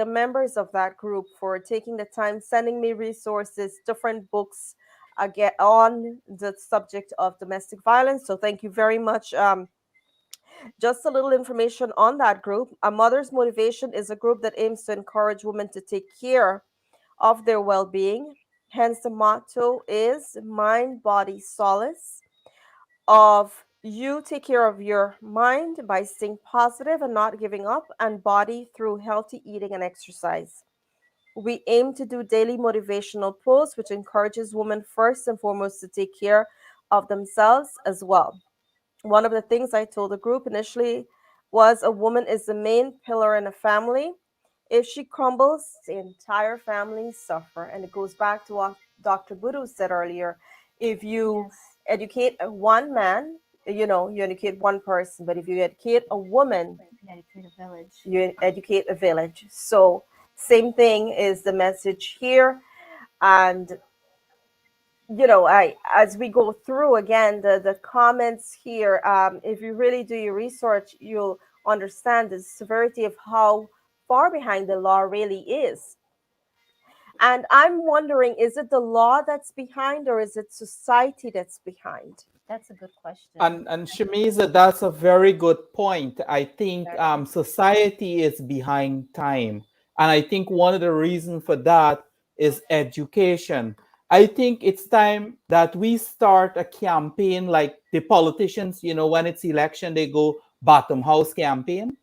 members of that group for taking the time, sending me resources, different books get on the subject of domestic violence. So thank you very much. Just a little information on that group. A Mother's Motivation is a group that aims to encourage women to take care of their well being. Hence, the motto is mind, body, solace. Of you take care of your mind by staying positive and not giving up, and body through healthy eating and exercise. We aim to do daily motivational posts, which encourages women first and foremost to take care of themselves as well. One of the things I told the group initially was a woman is the main pillar in a family. If she crumbles, the entire family suffer. And it goes back to what Dr. Budhoo said earlier. If you Yes. educate one man, you educate one person. But if you educate a woman, Educate a village. you educate a village. So same thing is the message here. And I as we go through again the comments here, if you really do your research, you'll understand the severity of how far behind the law really is. And I'm wondering, is it the law that's behind, or is it society that's behind? That's a good question. And Shameeza, that's a very good point. I think society is behind time. And I think one of the reasons for that is education. I think it's time that we start a campaign like the politicians, when it's election, they go bottom house campaign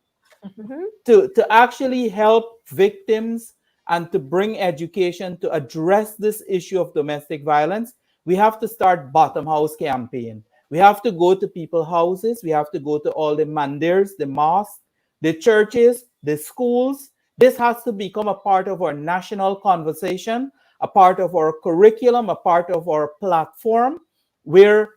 Mhm. to actually help victims and to bring education to address this issue of domestic violence. We have to start bottom house campaign. We have to go to people's houses. We have to go to all the mandirs, the mosques, the churches, the schools. This has to become a part of our national conversation, a part of our curriculum, a part of our platform, where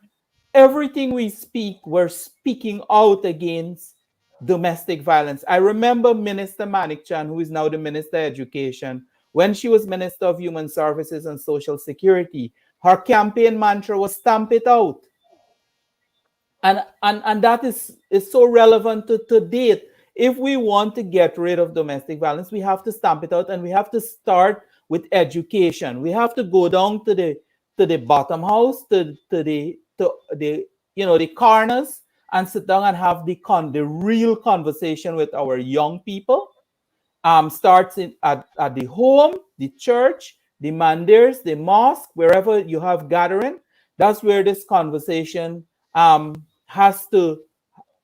everything we speak, we're speaking out against domestic violence. I remember Minister Manik Chan, who is now the Minister of Education, when she was Minister of Human Services and Social Security, her campaign mantra was stamp it out. And that is so relevant to date. If we want to get rid of domestic violence, we have to stamp it out, and we have to start with education. We have to go down to the bottom house, to the the corners, and sit down and have the real conversation with our young people. Starts at the home, the church, the mandirs, the mosque, wherever you have gathering. That's where this conversation has to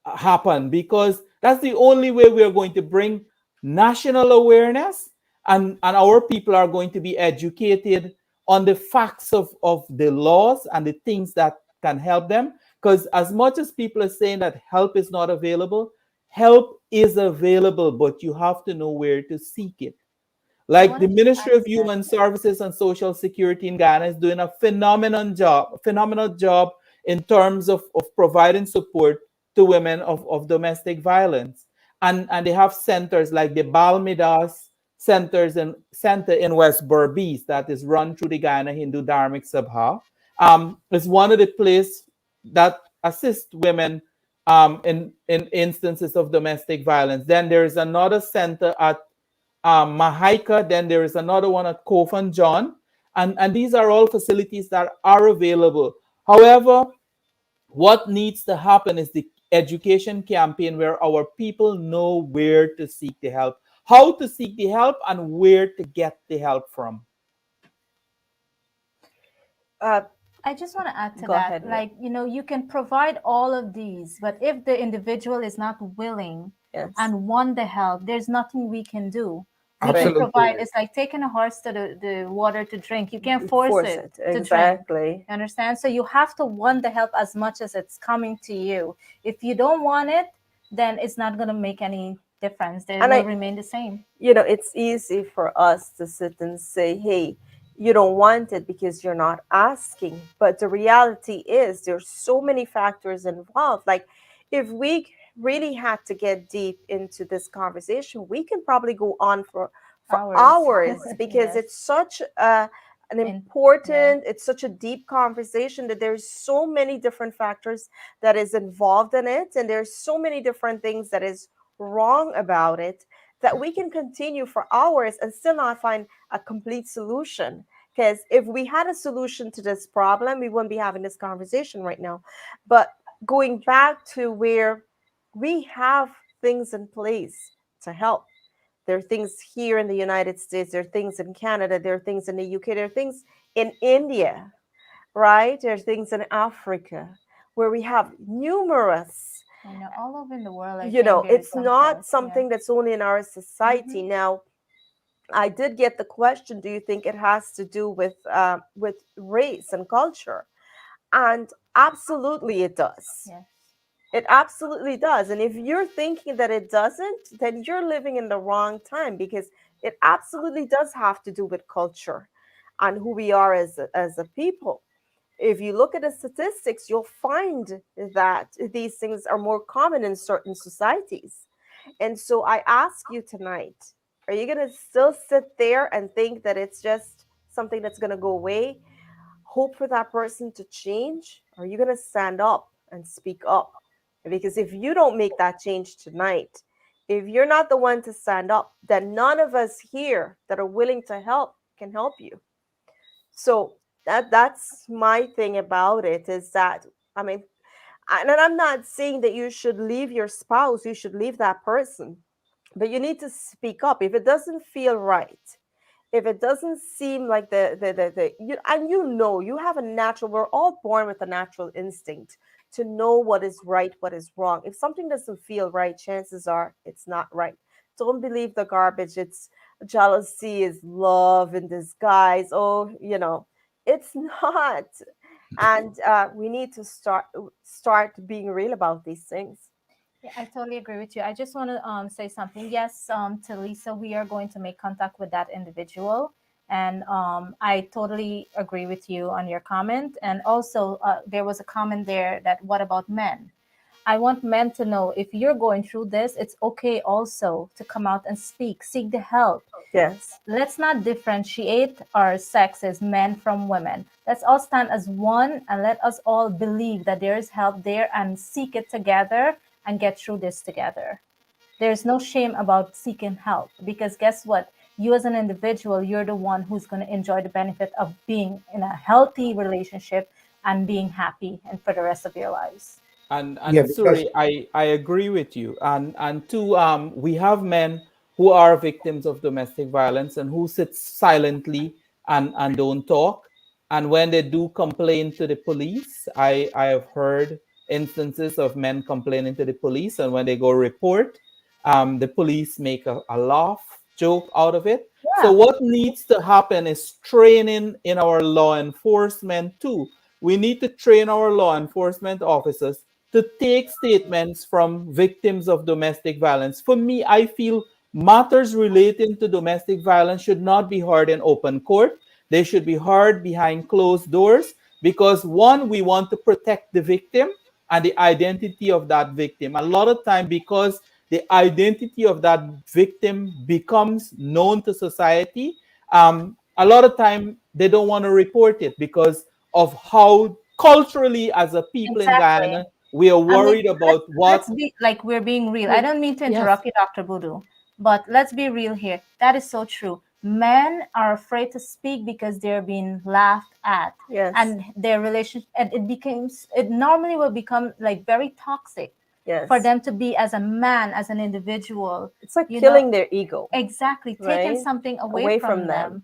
happen, because that's the only way we are going to bring national awareness, and our people are going to be educated on the facts of the laws and the things that can help them. Because as much as people are saying that help is not available, help is available, but you have to know where to seek it. I Like the wanted to Ministry add of to that. Human Services and Social Security in Ghana is doing a phenomenal job in terms of providing support to women of domestic violence. And they have centers like the Balmidas Center in West Berbice that is run through the Ghana Hindu Dharmic Sabha. It's one of the places that assist women in instances of domestic violence. Then there is another center at Mahaika. Then there is another one at Kofan John. And these are all facilities that are available. However, what needs to happen is the education campaign where our people know where to seek the help, how to seek the help, and where to get the help from. I just want to add to Go that. ahead, Nick. Like, you can provide all of these, but if the individual is not willing Yes. and want the help, there's nothing we can do. We can Absolutely. provide. It's like taking a horse to the water to drink. You can't force it to drink. Exactly. You understand? So you have to want the help as much as it's coming to you. If you don't want it, then it's not going to make any difference. They will remain the same. It's easy for us to sit and say, hey, you don't want it because you're not asking. But the reality is there's so many factors involved. Like if we really had to get deep into this conversation, we can probably go on for hours because Yes. it's such an important, it's such a deep conversation that there's so many different factors that is involved in it. And there's so many different things that is wrong about it that we can continue for hours and still not find a complete solution. Because if we had a solution to this problem, we wouldn't be having this conversation right now. But going back to where we have things in place to help. There are things here in the United States, there are things in Canada, there are things in the UK, there are things in India, right? There are things in Africa where we have numerous. All over in the world. It's not something that's only in our society. Now, I did get the question, do you think it has to do with race and culture? And absolutely it does. Yes. It absolutely does. And if you're thinking that it doesn't, then you're living in the wrong time, because it absolutely does have to do with culture and who we are as a people. If you look at the statistics, you'll find that these things are more common in certain societies. And so I ask you tonight, are you going to still sit there and think that it's just something that's going to go away? Hope for that person to change? Or are you going to stand up and speak up? Because if you don't make that change tonight, if you're not the one to stand up, then none of us here that are willing to help can help you. So that's my thing about it, is that, I mean, and I'm not saying that you should leave your spouse, you should leave that person, but you need to speak up. If it doesn't feel right, if it doesn't seem like you have a natural, we're all born with a natural instinct to know what is right, what is wrong. If something doesn't feel right, chances are it's not right. Don't believe the garbage. It's jealousy is love in disguise. Oh, it's not. And we need to start being real about these things. Yeah, I totally agree with you. I just want to say something. Yes, to Lisa, we are going to make contact with that individual. And I totally agree with you on your comment. And also, there was a comment there that, what about men? I want men to know, if you're going through this, it's okay also to come out and speak, seek the help. Yes. Let's not differentiate our sexes, men from women. Let's all stand as one, and let us all believe that there is help there, and seek it together and get through this together. There's no shame about seeking help, because guess what? You as an individual, you're the one who's going to enjoy the benefit of being in a healthy relationship and being happy and for the rest of your lives. And Yeah, Suri, I agree with you. And two, we have men who are victims of domestic violence and who sit silently and don't talk. And when they do complain to the police, I have heard instances of men complaining to the police, and when they go report, the police make a laugh joke out of it. Yeah. So what needs to happen is training in our law enforcement too. We need to train our law enforcement officers to take statements from victims of domestic violence. For me, I feel matters relating to domestic violence should not be heard in open court. They should be heard behind closed doors because, one, we want to protect the victim and the identity of that victim. A lot of time, because the identity of that victim becomes known to society, a lot of time they don't want to report it because of how culturally, as a people in Exactly. Guyana, we are I mean, worried about what. let's be like we're being real. I don't mean to interrupt you, Dr. Budhoo, but let's be real here. That is so true. Men are afraid to speak because they're being laughed at, Yes. and their relationship, and it normally will become like very toxic Yes. for them to be as a man, as an individual. It's like you killing know, their ego. exactly, Right? taking something away from them.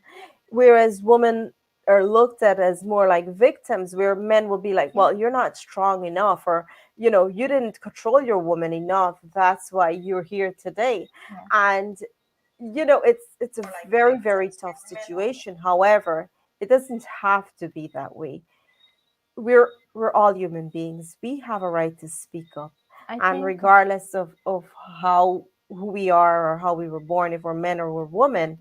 Whereas women are looked at as more like victims, where men will be like, well, you're not strong enough, or you didn't control your woman enough, that's why you're here today. And it's a very, very tough situation. However, it doesn't have to be that way. We're all human beings. We have a right to speak up. I And think regardless of who we are or how we were born, if we're men or we're women,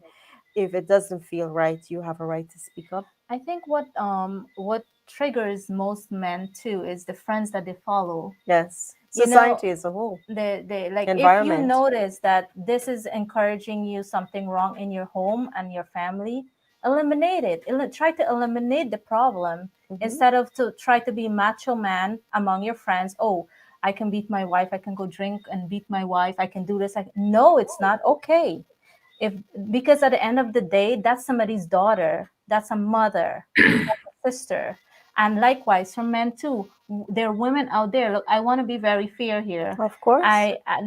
if it doesn't feel right, you have a right to speak up. I think what triggers most men too is the friends that they follow. Yes. You know, Society as a whole. they like, if you Environment. notice that this is encouraging you something wrong in your home and your family, eliminate it. Try to eliminate the problem instead of to try to be macho man among your friends. Oh, I can beat my wife. I can go drink and beat my wife. I can do this. No, it's not okay. Because at the end of the day, that's somebody's daughter. That's a mother. That's a sister. And likewise for men too. There are women out there. Look, I want to be very fair here. Of course.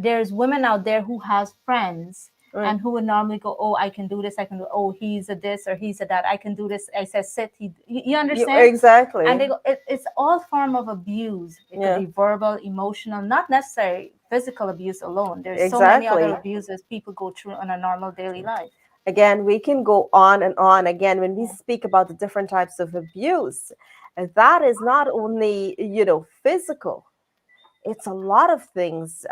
There's women out there who has friends and who would normally go, oh, I can do this. I can do. Oh, he's a this or he's a that. I can do this. I said sit. You understand? Exactly. And they go. It's all form of abuse. It could be verbal, emotional, not necessarily physical abuse alone. There's so many other abuses people go through on a normal daily life. Again, we can go on and on. Again, when we speak about the different types of abuse, that is not only physical. It's a lot of things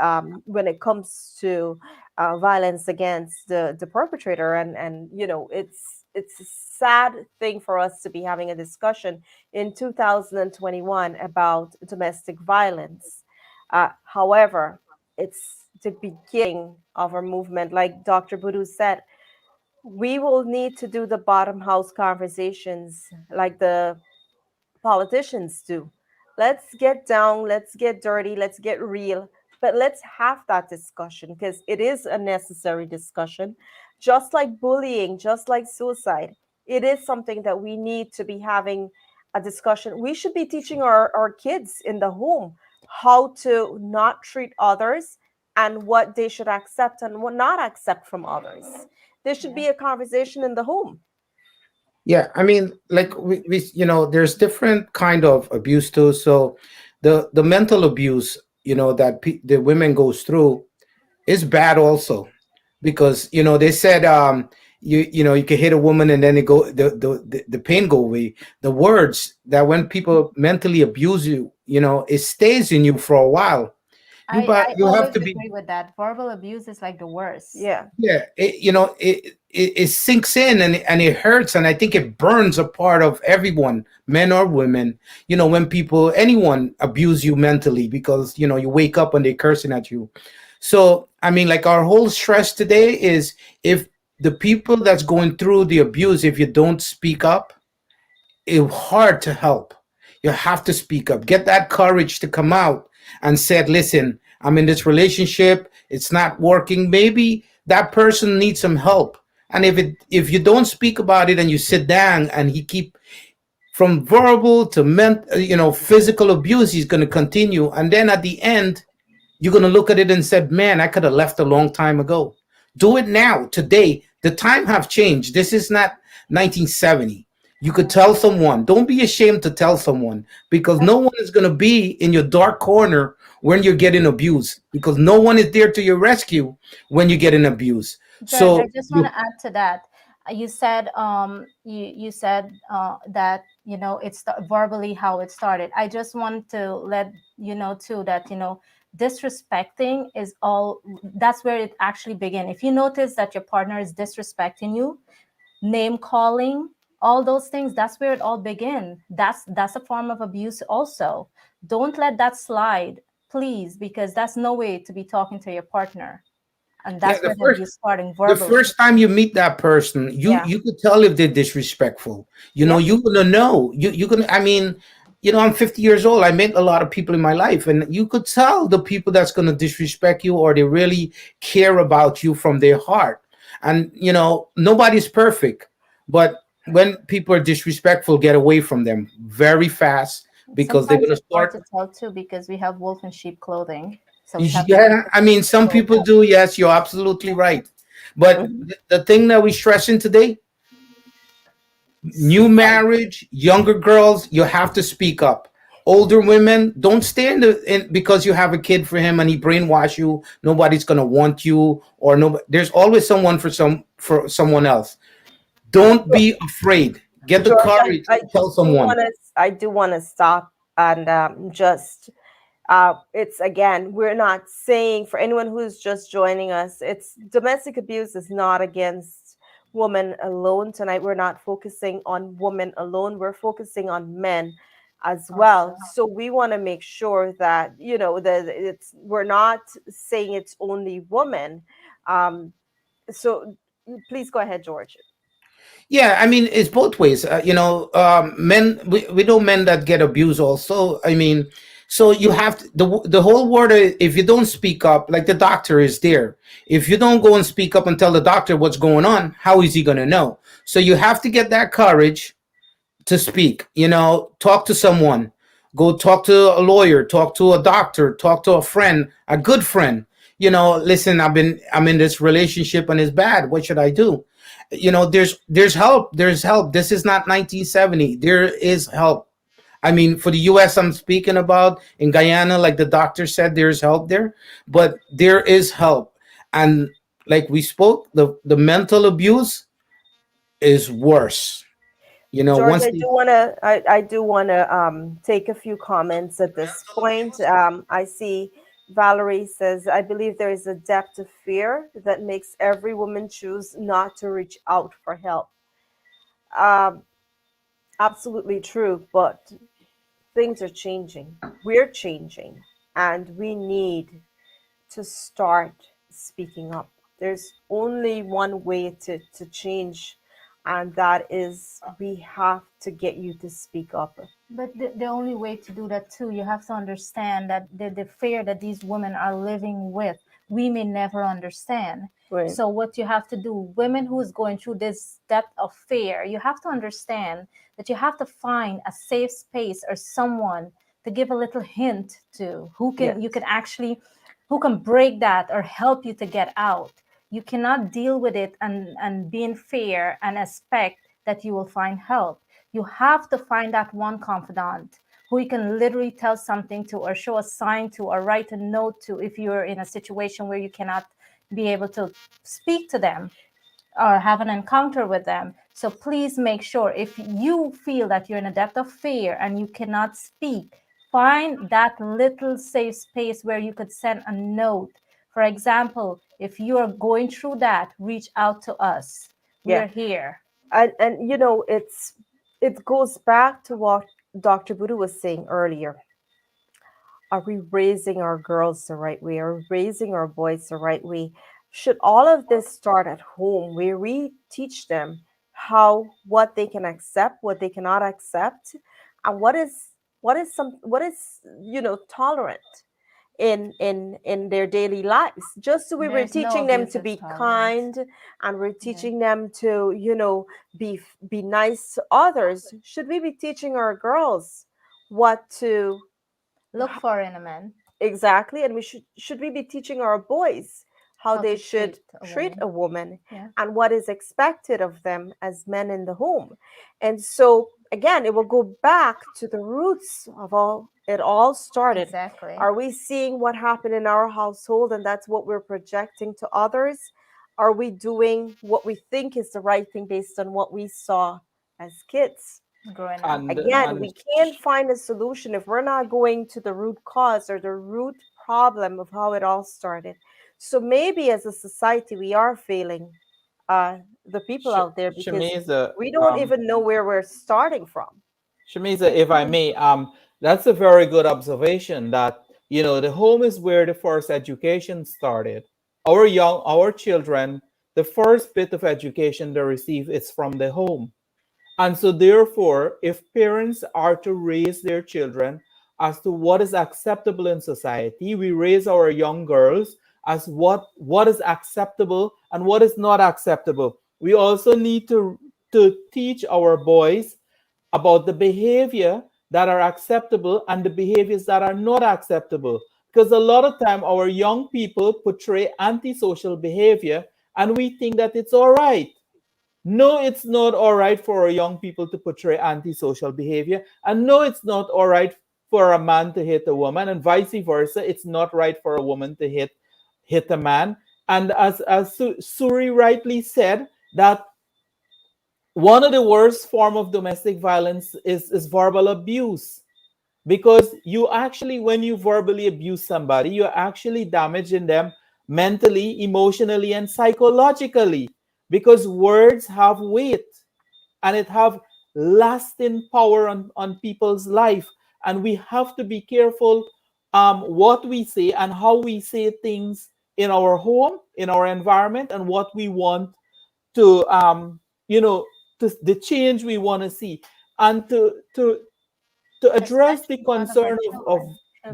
when it comes to violence against the perpetrator, and it's a sad thing for us to be having a discussion in 2021 about domestic violence. However, it's the beginning of our movement. Like Dr. Budhoo said, we will need to do the bottom house conversations like the politicians do. Let's get down, let's get dirty, let's get real, but let's have that discussion because it is a necessary discussion. Just like bullying, just like suicide, it is something that we need to be having a discussion. We should be teaching our kids in the home how to not treat others and what they should accept and what not accept from others. There should be a conversation in the home. Yeah, I mean, like there's different kind of abuse too. So the mental abuse, that the women goes through is bad also, because they said you can hit a woman and then the pain go away. The words that when people mentally abuse you, it stays in you for a while. I You always have to be. agree with that. Verbal abuse is like the worst. Yeah. It sinks in and it hurts, and I think it burns a part of everyone, men or women. When anyone abuse you mentally, because you wake up and they're cursing at you. So I mean, like, our whole stress today is, if the people that's going through the abuse, if you don't speak up, it's hard to help. You have to speak up. Get that courage to come out and said, listen, I'm in this relationship, it's not working. Maybe that person needs some help. And if you don't speak about it and you sit down and he keep from verbal to physical abuse, he's going to continue. And then at the end, you're going to look at it and said, man, I could have left a long time ago. Do it now, today. The time have changed. This is not 1970. You could tell someone. Don't be ashamed to tell someone, because no one is going to be in your dark corner when you're getting abused, because no one is there to your rescue when you're getting abused. Judge, So I just want to add to that. You said you said that it's verbally how it started. I just want to let you know too that disrespecting is all, that's where it actually begins. If you notice that your partner is disrespecting you, name calling, all those things, that's where it all begins. That's a form of abuse also. Don't let that slide, please, because that's no way to be talking to your partner. And Yeah, that's where the abuse starting the verbally. first time you meet that person, Yeah. you could tell if they're disrespectful. Yeah. You're gonna know. You can. I mean, I'm 50 years old. I met a lot of people in my life, and you could tell the people that's gonna disrespect you or they really care about you from their heart. And nobody's perfect, but when people are disrespectful, get away from them very fast because they're Sometimes gonna it's hard start. to tell too because we have wolf in sheep clothing. So we have to be Yeah, I mean, some people do. Yes, you're absolutely right. But Mhm. the thing that we're stressing today, new marriage, younger girls, you have to speak up. Older women, don't stay because you have a kid for him and he brainwash you. Nobody's gonna want you, or no. There's always someone for someone else. Don't be afraid. Get the George, courage and tell someone. I do want to stop and just it's again, we're not saying for anyone who's just joining us, it's domestic abuse is not against women alone. Tonight, we're not focusing on women alone. We're focusing on men as well. also. So we want to make sure that that it's we're not saying it's only women. So please go ahead, George. Yeah, I mean, it's both ways. Men, we know men that get abused also. I mean, so you have the whole world. If you don't speak up, like the doctor is there. If you don't go and speak up and tell the doctor what's going on, how is he going to know? So you have to get that courage to speak. Talk to someone. Go talk to a lawyer. Talk to a doctor. Talk to a friend, a good friend. Listen, I'm in this relationship and it's bad. What should I do? There's help. There's help. This is not 1970. There is help. I mean, for the US, I'm speaking about in Guyana, like the doctor said, there's help there, but there is help. And like we spoke, the mental abuse is worse. George, Once they, I do wanna take a few comments at this point. I see Valerie says, I believe there is a depth of fear that makes every woman choose not to reach out for help. Um, Absolutely true, but things are changing. We're changing, and we need to start speaking up. There's only one way to change, and that is we have to get you to speak up. But the only way to do that too, you have to understand that the fear that these women are living with, we may never understand. Right. So what you have to do, women who is going through this depth of fear, you have to understand that you have to find a safe space or someone to give a little hint to who can you can actually who can break that or help you to get out. You cannot deal with it and be in fear and expect that you will find help. You have to find that one confidant who you can literally tell something to or show a sign to or write a note to if you're in a situation where you cannot be able to speak to them or have an encounter with them. So please make sure if you feel that you're in a depth of fear and you cannot speak, find that little safe space where you could send a note. For example, if you're going through that, reach out to us. We're here. And it goes back to what Dr. Budhoo was saying earlier. Are we raising our girls the right way? Are we raising our boys the right way? Should all of this start at home where we teach them what they can accept, what they cannot accept, and what is tolerant in their daily lives? Just so we were There's no teaching them abuse to that's be tolerant. kind, and we're teaching them to be nice to others. Should we be teaching our girls what to Look for in a man. exactly, and we should we be teaching our boys how How they to should treat a treat woman. a woman Yeah. and what is expected of them as men in the home? And so again, it will go back to the roots of all it all started. Exactly. Are we seeing what happened in our household and that's what we're projecting to others? Are we doing what we think is the right thing based on what we saw as kids? growing up. Again, we can't find a solution if we're not going to the root cause or the root problem of how it all started. So maybe as a society, we are failing the people out there because Shameeza, we don't even know where we're starting from. Shameeza, if I may, that's a very good observation that, you know, the home is where the first education started. Our children, the first bit of education they receive is from the home. And so therefore, if parents are to raise their children as to what is acceptable in society, we raise our young girls as what is acceptable and what is not acceptable. We also need to teach our boys about the behavior that are acceptable and the behaviors that are not acceptable. Because a lot of time our young people portray antisocial behavior and we think that it's all right. No, it's not all right for our young people to portray antisocial behavior. And no, it's not all right for a man to hit a woman, and vice versa. It's not right for a woman to hit a man. And as Suri rightly said, that one of the worst form of domestic violence is verbal abuse. Because you actually, when you verbally abuse somebody, you're actually damaging them mentally, emotionally, and psychologically. Because words have weight and it have lasting power on people's life. And we have to be careful what we say and how we say things in our home, in our environment, and what we want to you know, to the change we want to see, and to address the concern of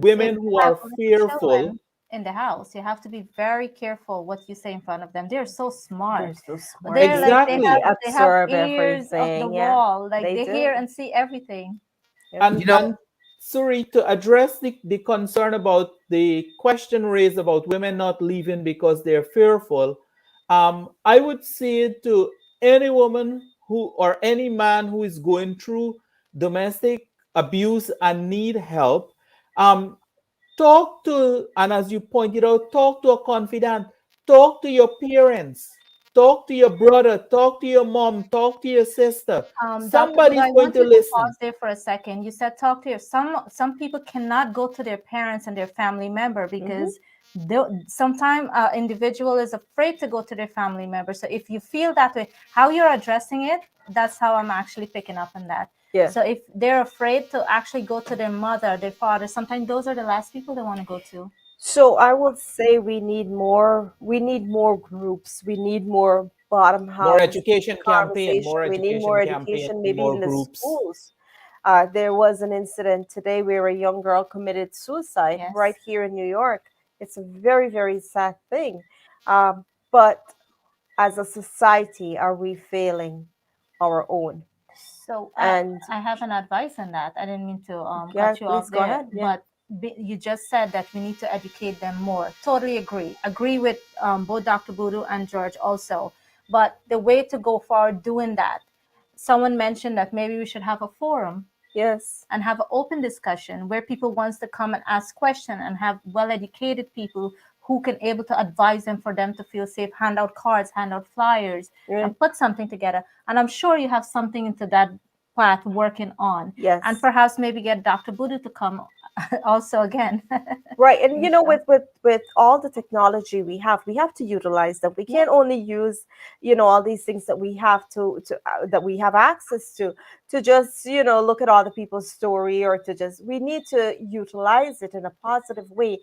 women who are fearful in the house. You have to be very careful what you say in front of them. They're so smart. They're so smart. They're exactly. like they have absorb ears of everything. the Yeah, wall. Like they they do. hear and see everything. And, You know- and Suri, to address the concern about the question raised about women not leaving because they're fearful, I would say to any woman who or any man who is going through domestic abuse and need help, talk to, and as you pointed out, talk to a confidant, talk to your parents, talk to your brother, talk to your mom, talk to your sister. Somebody's Dr. I going want to you to listen. pause there for a second. You said talk to your some people cannot go to their parents and their family member because sometimes individual is afraid to go to their family member. So if you feel that way, how you're addressing it, that's how I'm actually picking up on that. Yeah. So if they're afraid to actually go to their mother, their father, sometimes those are the last people they want to go to. So I would say we need more groups. We need more bottom house More education campaign, conversation. We need more education, maybe more in the groups. schools. There was an incident today where a young girl committed suicide Yes. right here in New York. It's a very, very sad thing. But as a society, are we failing our own? So And I have an advice on that. I didn't mean to yeah, cut you off please go there, ahead. Yeah. but you just said that we need to educate them more. Totally agree. Agree with both Dr. Budhoo and George also. But the way to go forward doing that, someone mentioned that maybe we should have a forum Yes. and have an open discussion where people wants to come and ask questions and have well-educated people who can able to advise them for them to feel safe, hand out cards, hand out flyers, Right. and put something together. And I'm sure you have something into that path working on. Yes. And perhaps maybe get Dr. Budhoo to come also again. Right. And you know, with all the technology we have to utilize them. We can't only use, you know, all these things that we have to that we have access to just, you know, look at other people's story, or to just, we need to utilize it in a positive way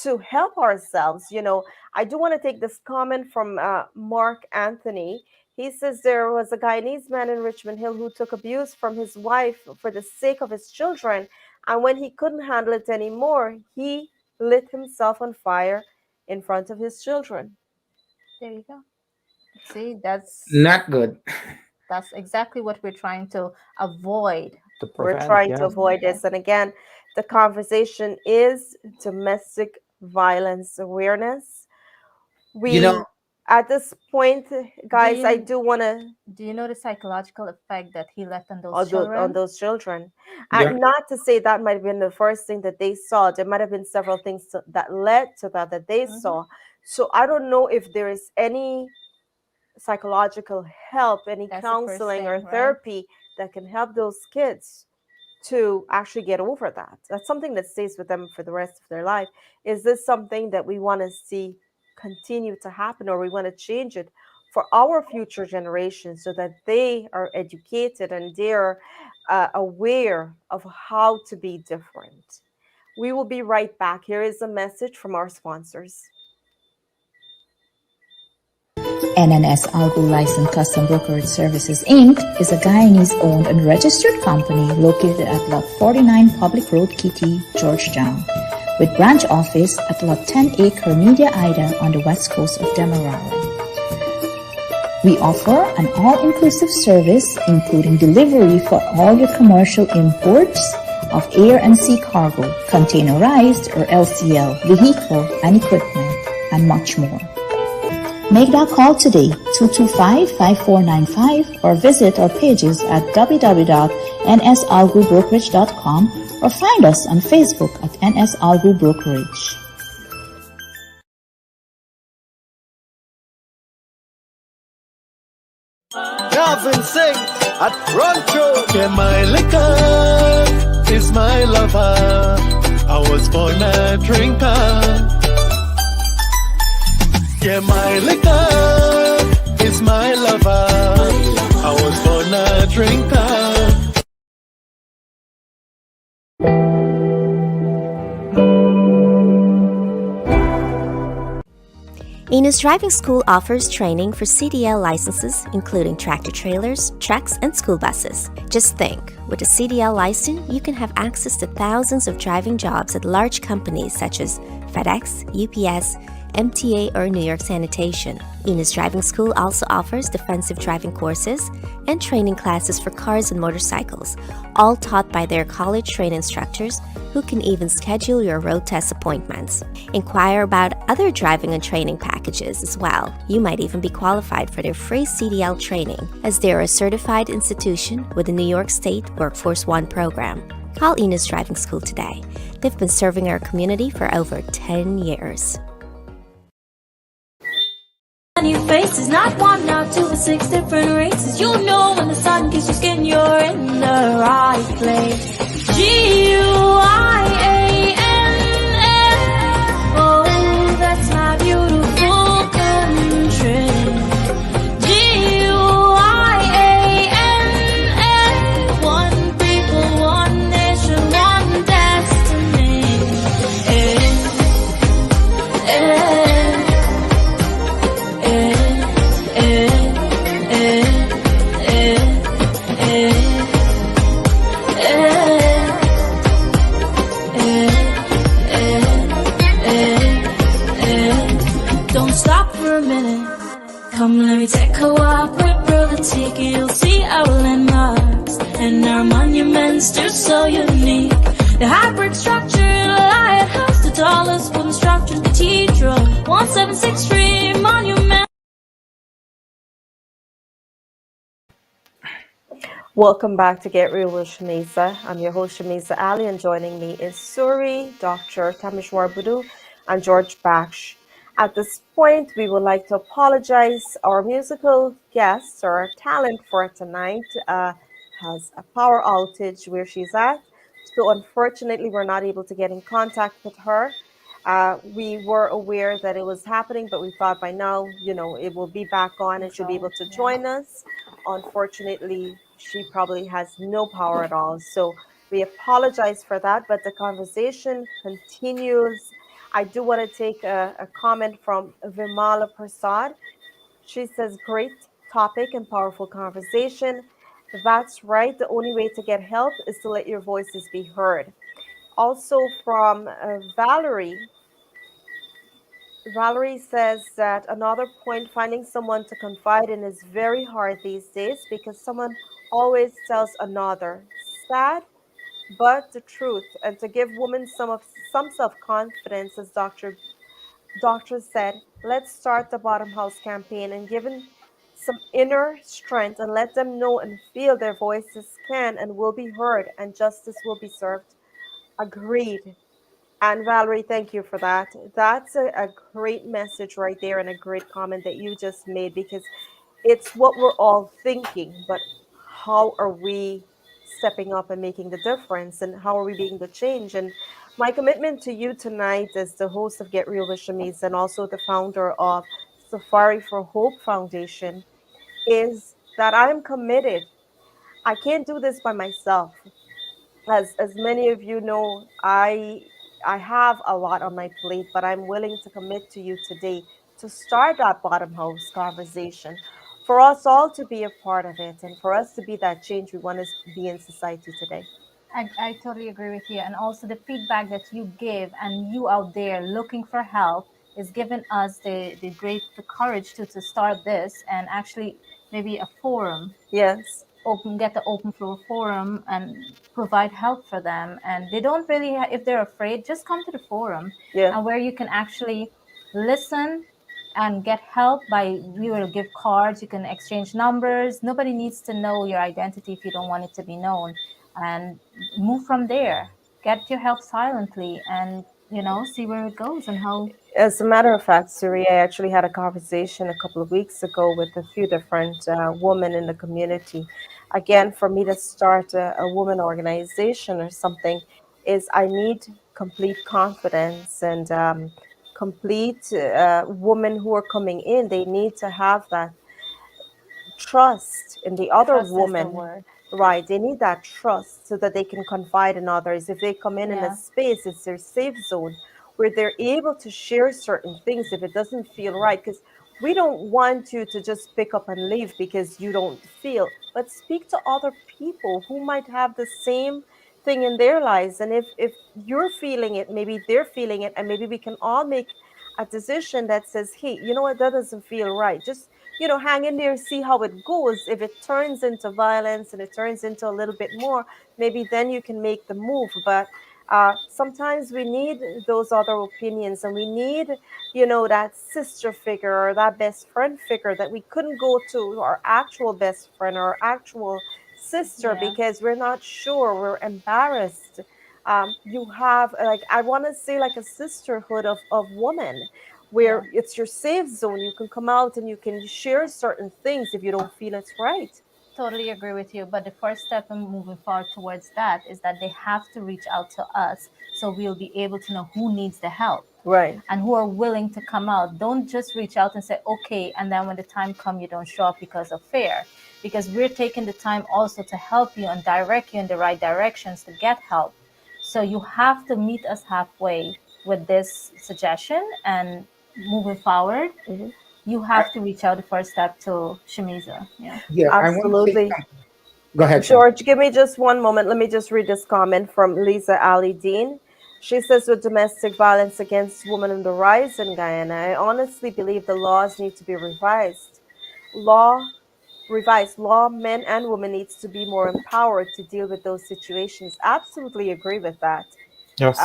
to help ourselves. You know, I do want to take this comment from Mark Anthony. He says there was a Guyanese man in Richmond Hill who took abuse from his wife for the sake of his children. And when he couldn't handle it anymore, he lit himself on fire in front of his children. There you go. See, that's Not good. That's exactly what we're trying to avoid. We're trying to avoid this. And again, the conversation is domestic violence awareness. We, You know, at this point, guys, I do want to. Do you know the psychological effect that he left on those children? On those children. Yeah. And not to say that might have been the first thing that they saw. There might have been several things that led to that they saw. So I don't know if there is any psychological help, any That's the first counseling thing, or right? therapy that can help those kids to actually get over that. That's something that stays with them for the rest of their life. Is this something that we want to see continue to happen, or we want to change it for our future generations so that they are educated and they're aware of how to be different? We will be right back. Here is a message from our sponsors. NNS Algo Licensed Custom Brokerage Services Inc. is a Guyanese-owned and registered company located at Lot 49 Public Road, Kitty, Georgetown, with branch office at Lot 10-acre Media Ida on the west coast of Demerara. We offer an all-inclusive service, including delivery for all your commercial imports of air and sea cargo, containerized or LCL, vehicle and equipment, and much more. Make that call today, 225-5495, or visit our pages at www.nsalgobrokerage.com or find us on Facebook at NS Algo Brokerage. Gavin sing at Rancho. Yeah, my liquor is my lover. I was born a drinker. Yeah, my liquor is my lover. I was born a drinker. Enos Driving School offers training for CDL licenses, including tractor trailers, trucks, and school buses. Just think, with a CDL license, you can have access to thousands of driving jobs at large companies such as FedEx, UPS, MTA, or New York Sanitation. Enos Driving School also offers defensive driving courses and training classes for cars and motorcycles, all taught by their college-trained instructors who can even schedule your road test appointments. Inquire about other driving and training packages as well. You might even be qualified for their free CDL training, as they are a certified institution with the New York State Workforce One program. Call Enos Driving School today. They've been serving our community for over 10 years. New faces, not one, not two, but 6 different races. You know when the sun kisses your skin, you're in the right place. G-U-I-A-N-N. Oh, that's my beautiful country. G-U-I-A-N-N. One people, one nation, one destiny. Don't stop for a minute. Come, let me take a walk with Brother Tiki. You'll see our landmarks and our monuments, just so unique. The hybrid structure, the lighthouse, the tallest wooden structure, cathedral, 176th Street Monument. Welcome back to Get Real with Shameeza. I'm your host, Shameeza Ali, and joining me is Suri, Dr. Tamashwar Budhoo, and George Baksh. At this point, we would like to apologize. Our musical guest, or our talent for tonight, has a power outage where she's at. So unfortunately, we're not able to get in contact with her. We were aware that it was happening, but we thought by now, it will be back on and she'll be able to join us. Unfortunately, she probably has no power at all. So we apologize for that, but the conversation continues. I do want to take a comment from Vimala Prasad. She says, great topic and powerful conversation. That's right. The only way to get help is to let your voices be heard. Also from Valerie. Valerie says that another point, finding someone to confide in is very hard these days because someone always tells another. Sad, but the truth. And to give women some self-confidence, as Dr. said, let's start the Bottom House campaign and give them some inner strength and let them know and feel their voices can and will be heard and justice will be served. Agreed. And Valerie, thank you for that. That's a great message right there and a great comment that you just made, because it's what we're all thinking, but how are we stepping up and making the difference, and how are we being the change? And my commitment to you tonight as the host of Get Real with Shameeza and also the founder of Safari for Hope Foundation is that I'm committed. I can't do this by myself. As many of you know, I have a lot on my plate, but I'm willing to commit to you today to start that bottom house conversation, for us all to be a part of it, and for us to be that change we want to be in society today. I totally agree with you. And also the feedback that you give and you out there looking for help is giving us the courage to start this and actually maybe a forum, Yes. get the open floor forum and provide help for them. And they don't really, if they're afraid, just come to the forum Yeah. and where you can actually listen and get help. We will give cards, you can exchange numbers. Nobody needs to know your identity if you don't want it to be known, and move from there. Get your help silently and see where it goes and how. As a matter of fact, Suri, I actually had a conversation a couple of weeks ago with a few different women in the community. Again, for me to start a woman organization or something, is I need complete confidence, and complete women who are coming in. They need to have that trust in the other Trust is the woman. word. Right, they need that trust so that they can confide in others. If they come in a Yeah. space, it's their safe zone where they're able to share certain things if it doesn't feel right. Because we don't want you to just pick up and leave because you don't feel, but speak to other people who might have the same thing in their lives. And if you're feeling it, maybe they're feeling it, and maybe we can all make a decision that says, hey, you know what, that doesn't feel right. Just hang in there, see how it goes. If it turns into violence and it turns into a little bit more, maybe then you can make the move. But sometimes we need those other opinions, and we need, that sister figure or that best friend figure that we couldn't go to our actual best friend or actual sister Yeah. because we're not sure, we're embarrassed. You have, like, I want to say, like a sisterhood of women where it's your safe zone. You can come out and you can share certain things if you don't feel it's right. Totally agree with you. But the first step in moving forward towards that is that they have to reach out to us so we'll be able to know who needs the help. Right. And who are willing to come out. Don't just reach out and say, okay, and then when the time comes, you don't show up because of fear. Because we're taking the time also to help you and direct you in the right directions to get help. So you have to meet us halfway with this suggestion, and moving forward, you have to reach out the first step to Shameeza. Yeah, I want to say absolutely. something. Go ahead, Sean. George, give me just one moment. Let me just read this comment from Lisa Ali Dean. She says, with domestic violence against women on the rise in Guyana, I honestly believe the laws need to be revised. Law, men and women needs to be more empowered to deal with those situations. Absolutely agree with that. Yes.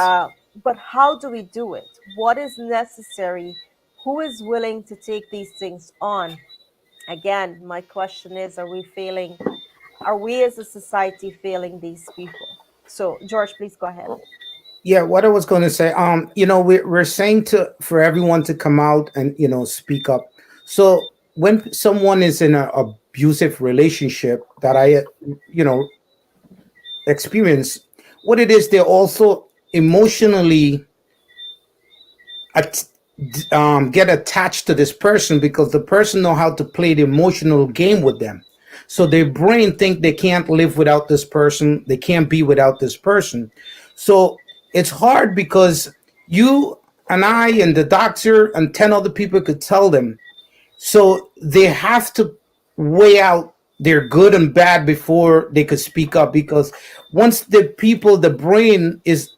But how do we do it? What is necessary? Who is willing to take these things on? Again, my question is, are we as a society failing these people? So, George, please go ahead. Yeah, what I was going to say, we're saying for everyone to come out and speak up. So when someone is in an abusive relationship that I experience, what it is, they're also emotionally get attached to this person because the person know how to play the emotional game with them. So their brain think they can't live without this person, they can't be without this person. So it's hard because you and I and the doctor and 10 other people could tell them. So they have to weigh out their good and bad before they could speak up, because once the brain is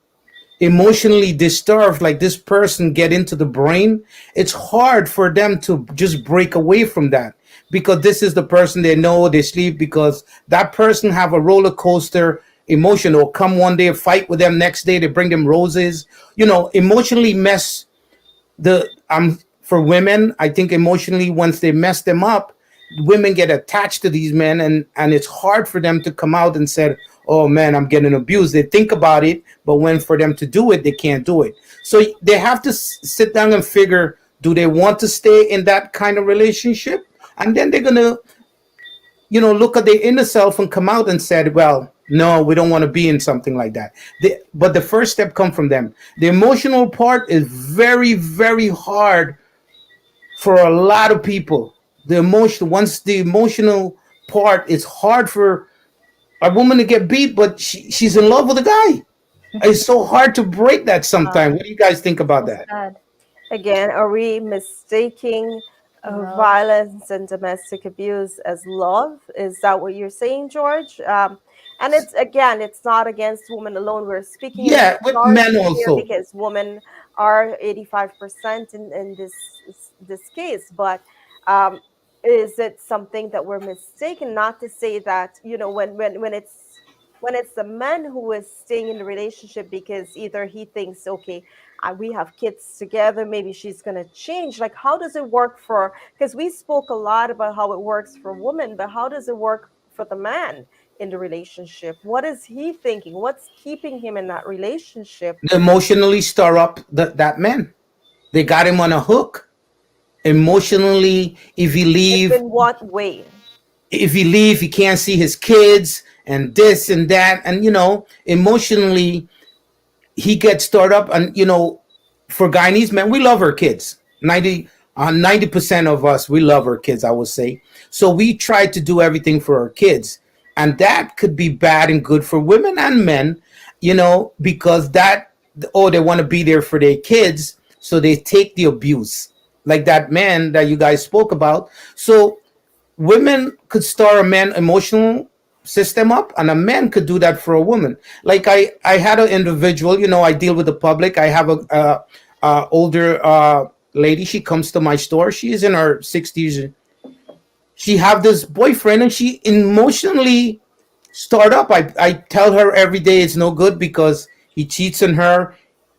emotionally disturbed, like this person get into the brain, it's hard for them to just break away from that, because this is the person they know, they sleep, because that person have a roller coaster emotion, or come one day fight with them, next day they bring them roses, emotionally mess the for women. I think emotionally, once they mess them up, women get attached to these men, and it's hard for them to come out and say, oh man, I'm getting abused. They think about it, but when for them to do it, they can't do it. So they have to sit down and figure, do they want to stay in that kind of relationship? And then they're going to look at their inner self and come out and said, well, no, we don't want to be in something like that. But the first step come from them. The emotional part is very, very hard for a lot of people. Once the emotional part, it's hard for a woman to get beat, but she's in love with a guy. It's so hard to break that sometimes. What do you guys think about So that? sad. Again, are we mistaking Love. violence and domestic abuse as love? Is that what you're saying, George? And it's again, it's not against women alone. We're speaking in Yeah, with men majority here also. because women are 85% in this case. But um, is it something that we're mistaken? Not to say that when it's the man who is staying in the relationship because either he thinks, okay, we have kids together, maybe she's going to change. Like, how does it work for, because we spoke a lot about how it works for women, but how does it work for the man in the relationship? What is he thinking? What's keeping him in that relationship? Emotionally stir up that man. They got him on a hook. Emotionally, In what way? if he leave, he can't see his kids and this and that. And emotionally, he gets stirred up. And for Guyanese men, we love our kids. 90% of us, we love our kids, I would say. So we try to do everything for our kids. And that could be bad and good for women and men, because they want to be there for their kids. So they take the abuse, like that man that you guys spoke about. So women could stir a man emotional system up, and a man could do that for a woman. Like I had an individual, I deal with the public. I have a older lady. She comes to my store. She is in her 60s. She have this boyfriend, and she emotionally start up. I tell her every day it's no good because he cheats on her,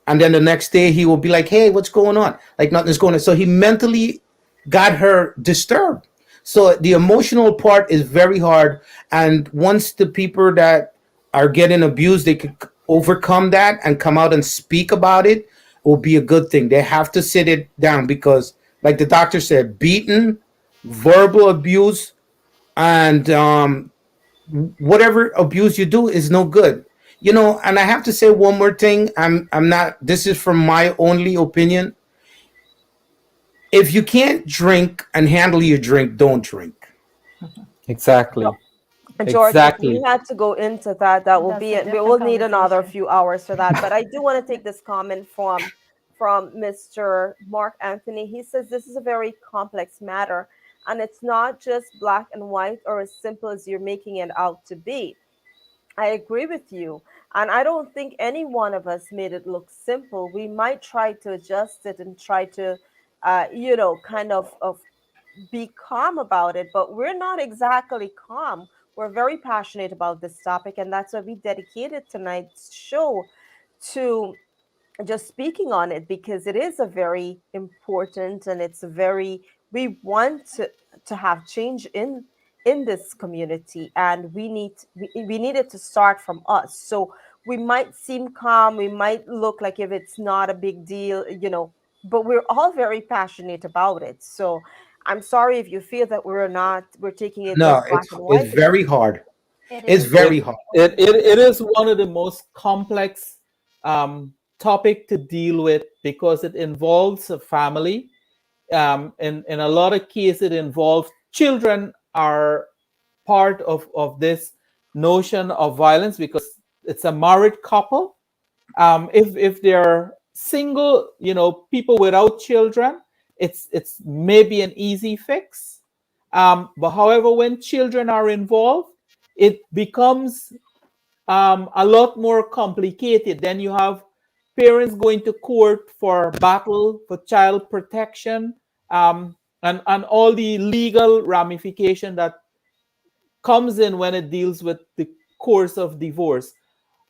and then the next day he will be like, hey, what's going on? Like nothing's going on. So he mentally got her disturbed. So the emotional part is very hard. And once the people that are getting abused, they could overcome that and come out and speak about it, will be a good thing. They have to sit it down because, like the doctor said, beaten, verbal abuse, and whatever abuse you do is no good. And I have to say one more thing. I'm not. This is from my only opinion. If you can't drink and handle your drink, don't drink. Exactly. George, if we Exactly. had to go into that, that will That's be a it. We different will need another conversation. few hours for that. But I do want to take this comment from Mr. Mark Anthony. He says this is a very complex matter, and it's not just black and white or as simple as you're making it out to be. I agree with you. And I don't think any one of us made it look simple. We might try to adjust it and try to, kind of be calm about it, but we're not exactly calm. We're very passionate about this topic, and that's why we dedicated tonight's show to just speaking on it because it is a very important and it's a very we want to have change in this community, and we need it to start from us. So we might seem calm, we might look like if it's not a big deal, but we're all very passionate about it. So I'm sorry if you feel that we're taking it No, just black it's and it's white, because very hard. It It's is. very It, hard. it is one of the most complex topic to deal with because it involves a family. In a lot of cases, it involves children are part of this notion of violence because it's a married couple. If they're single, people without children, it's maybe an easy fix. But however, when children are involved, it becomes a lot more complicated. Then you have parents going to court for battle for child protection, and all the legal ramification that comes in when it deals with the course of divorce.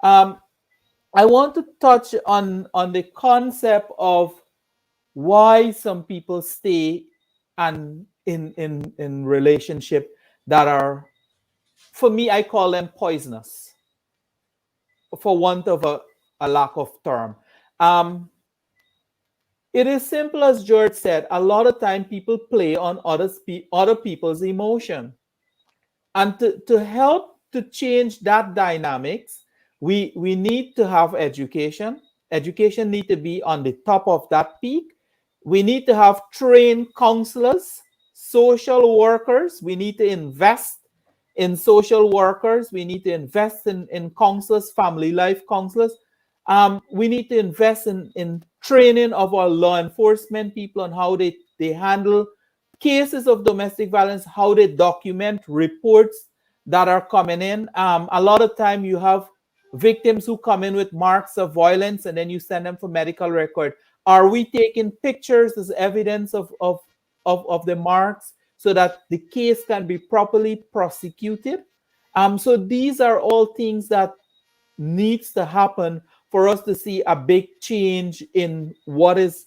Um, I want to touch on the concept of why some people stay and in relationship that are, for me, I call them poisonous, for want of a lack of term. Um, it is simple as George said. A lot of time people play on other people's emotion. And to help to change that dynamics, we need to have education. Education need to be on the top of that peak. We need to have trained counselors, social workers. We need to invest in social workers. We need to invest in counselors, family life counselors. We need to invest in training of our law enforcement people on how they handle cases of domestic violence, how they document reports that are coming in. A lot of time you have victims who come in with marks of violence and then you send them for medical record. Are we taking pictures as evidence of the marks so that the case can be properly prosecuted? So these are all things that needs to happen for us to see a big change in what is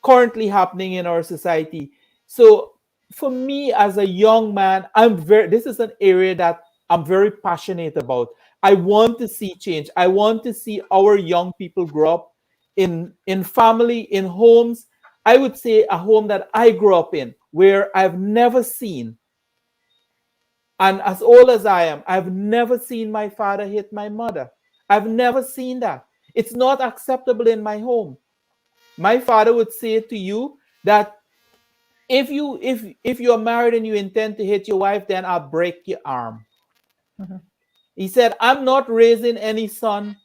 currently happening in our society. So for me as a young man, this is an area that I'm very passionate about. I want to see change. I want to see our young people grow up in family, in homes. I would say a home that I grew up in where I've never seen, and as old as I am, I've never seen my father hit my mother. I've never seen that. It's not acceptable in my home. My father would say to you that if you're married and you intend to hit your wife, then I'll break your arm. Mhm. He said, I'm not raising any son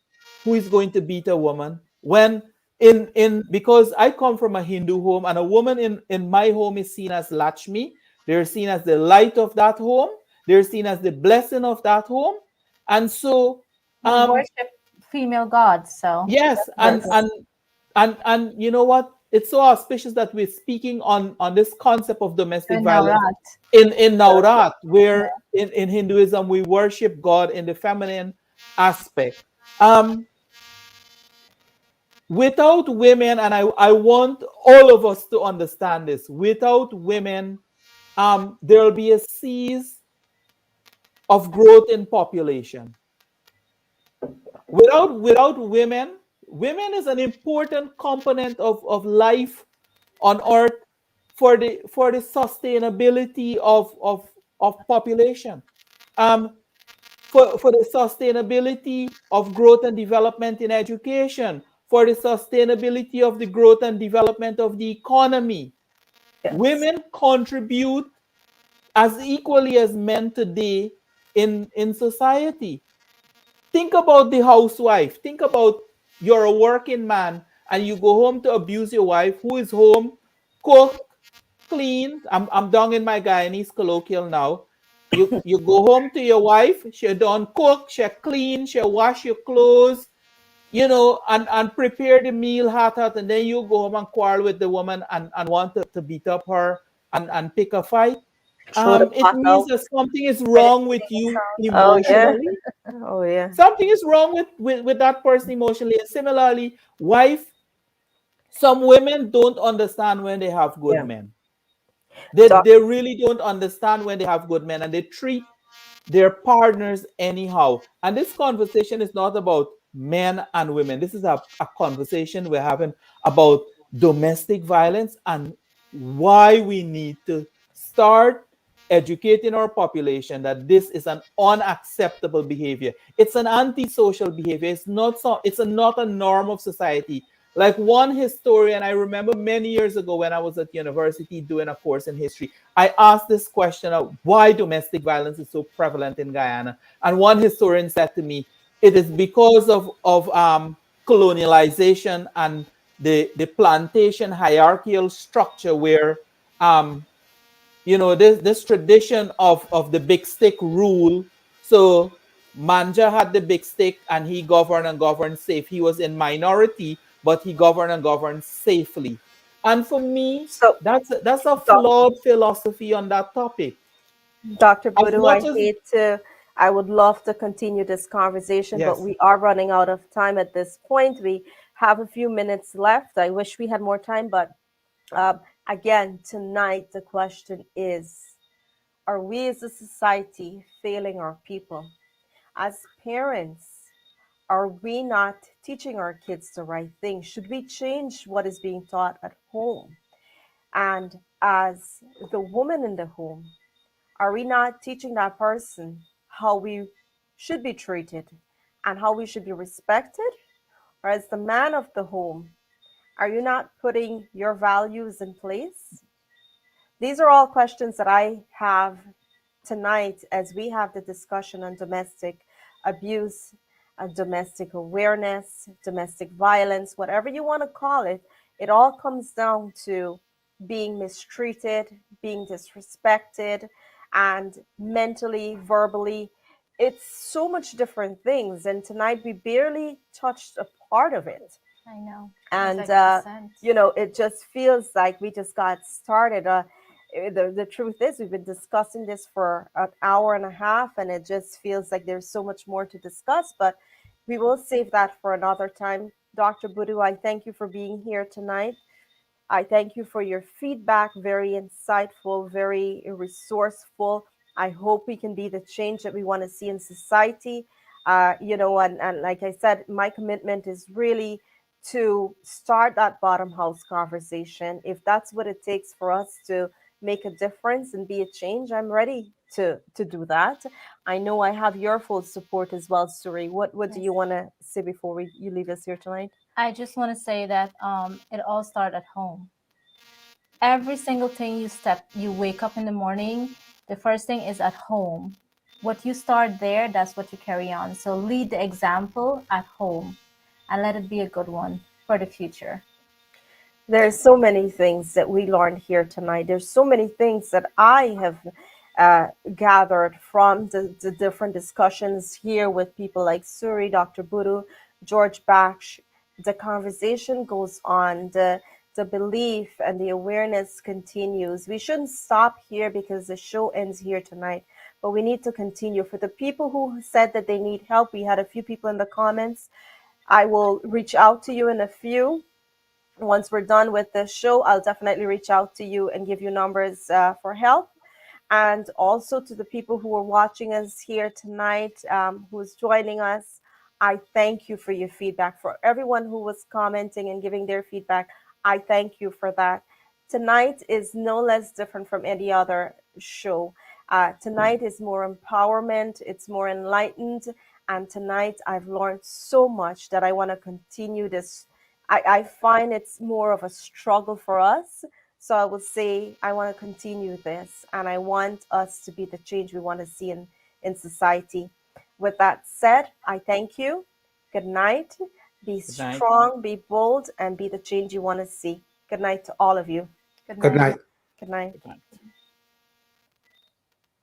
who is going to beat a woman. When in because I come from a Hindu home, and a woman in my home is seen as Lakshmi. They're seen as the light of that home. They're seen as the blessing of that home. And so We worship female gods, so yes, Yes. and you know what? It's so auspicious that we're speaking on this concept of domestic and violence Navrat. in Navrat, where in Hinduism we worship God in the feminine aspect. Without women, and I want all of us to understand this, without women, there will be a cease of growth in population. Without women, women is an important component of life on earth for the sustainability of population. Um, for the sustainability of growth and development in education, for the sustainability of the growth and development of the economy. Yes. Women contribute as equally as men today in society. Think about the housewife. Think about you're a working man and you go home to abuse your wife who is home, cook, clean. I'm down in my Guyanese colloquial now. You go home to your wife, she done cook, she clean, she wash your clothes, and prepare the meal hot, and then you go home and quarrel with the woman and want to beat up her and pick a fight. Throw the It pot means out. that something is wrong with you Oh yeah. emotionally. Oh yeah. Something is wrong with that person emotionally. And similarly, some women don't understand when they have good Yeah. men. Doc- They really don't understand when they have good men, and they treat their partners anyhow. And this conversation is not about men and women. This is a conversation we're having about domestic violence and why we need to start educating our population that this is an unacceptable behavior. It's an antisocial behavior. It's not a norm of society. Like one historian, I remember many years ago when I was at university doing a course in history, I asked this question of why domestic violence is so prevalent in Guyana. And one historian said to me, it is because of colonialization and the plantation hierarchical structure where this tradition of the big stick rule. So Manja had the big stick and he governed and governed safe. He was in minority, but he governed and governed safely. And for me, So, that's a Doc- flawed philosophy on that topic. Dr. As Budhoo, much as I would love to continue this conversation, but yes, we are running out of time at this point. We have a few minutes left. I wish we had more time, but um, again, tonight the question is, are we as a society failing our people? As parents, are we not teaching our kids the right thing? Should we change what is being taught at home? And as the woman in the home, Are we not teaching that person how we should be treated and how we should be respected? Or as the man of the home, are you not putting your values in place? These are all questions that I have tonight as we have the discussion on domestic abuse, domestic awareness, domestic violence, whatever you want to call it. It all comes down to being mistreated, being disrespected, and mentally, verbally. It's so much different things. And tonight we barely touched a part of it. I know. And, Exactly. it just feels like we just got started. The truth is, we've been discussing this for an hour and a half, and it just feels like there's so much more to discuss, but we will save that for another time. Dr. Budhoo, I thank you for being here tonight. I thank you for your feedback, very insightful, very resourceful. I hope we can be the change that we want to see in society. And like I said, my commitment is really to start that bottom house conversation. If that's what it takes for us to make a difference and be a change, I'm ready to do that. I know I have your full support as well, Suri. What do you want to say before you leave us here tonight? I just want to say that it all starts at home. Every single thing you wake up in the morning, the first thing is at home. What you start there, that's what you carry on. So lead the example at home and let it be a good one for the future. There's so many things that we learned here tonight. There's so many things that I have gathered from the different discussions here with people like Suri, Dr. Budhoo, George Baksh. The conversation goes on. The belief and the awareness continues. We shouldn't stop here because the show ends here tonight, but we need to continue. For the people who said that they need help, we had a few people in the comments. I will reach out to you in a few. Once we're done with the show, I'll definitely reach out to you and give you numbers for help. And also to the people who are watching us here tonight, who's joining us, I thank you for your feedback. For everyone who was commenting and giving their feedback, I thank you for that. Tonight is no less different from any other show. Tonight is more empowerment, it's more enlightened, and tonight I've learned so much that I want to continue this. I find it's more of a struggle for us. So I will say I want to continue this, and I want us to be the change we want to see in society. With that said, I thank you. Good night. Be strong, be bold, and be the change you want to see. Good night to all of you. Good night. Good night. Good night.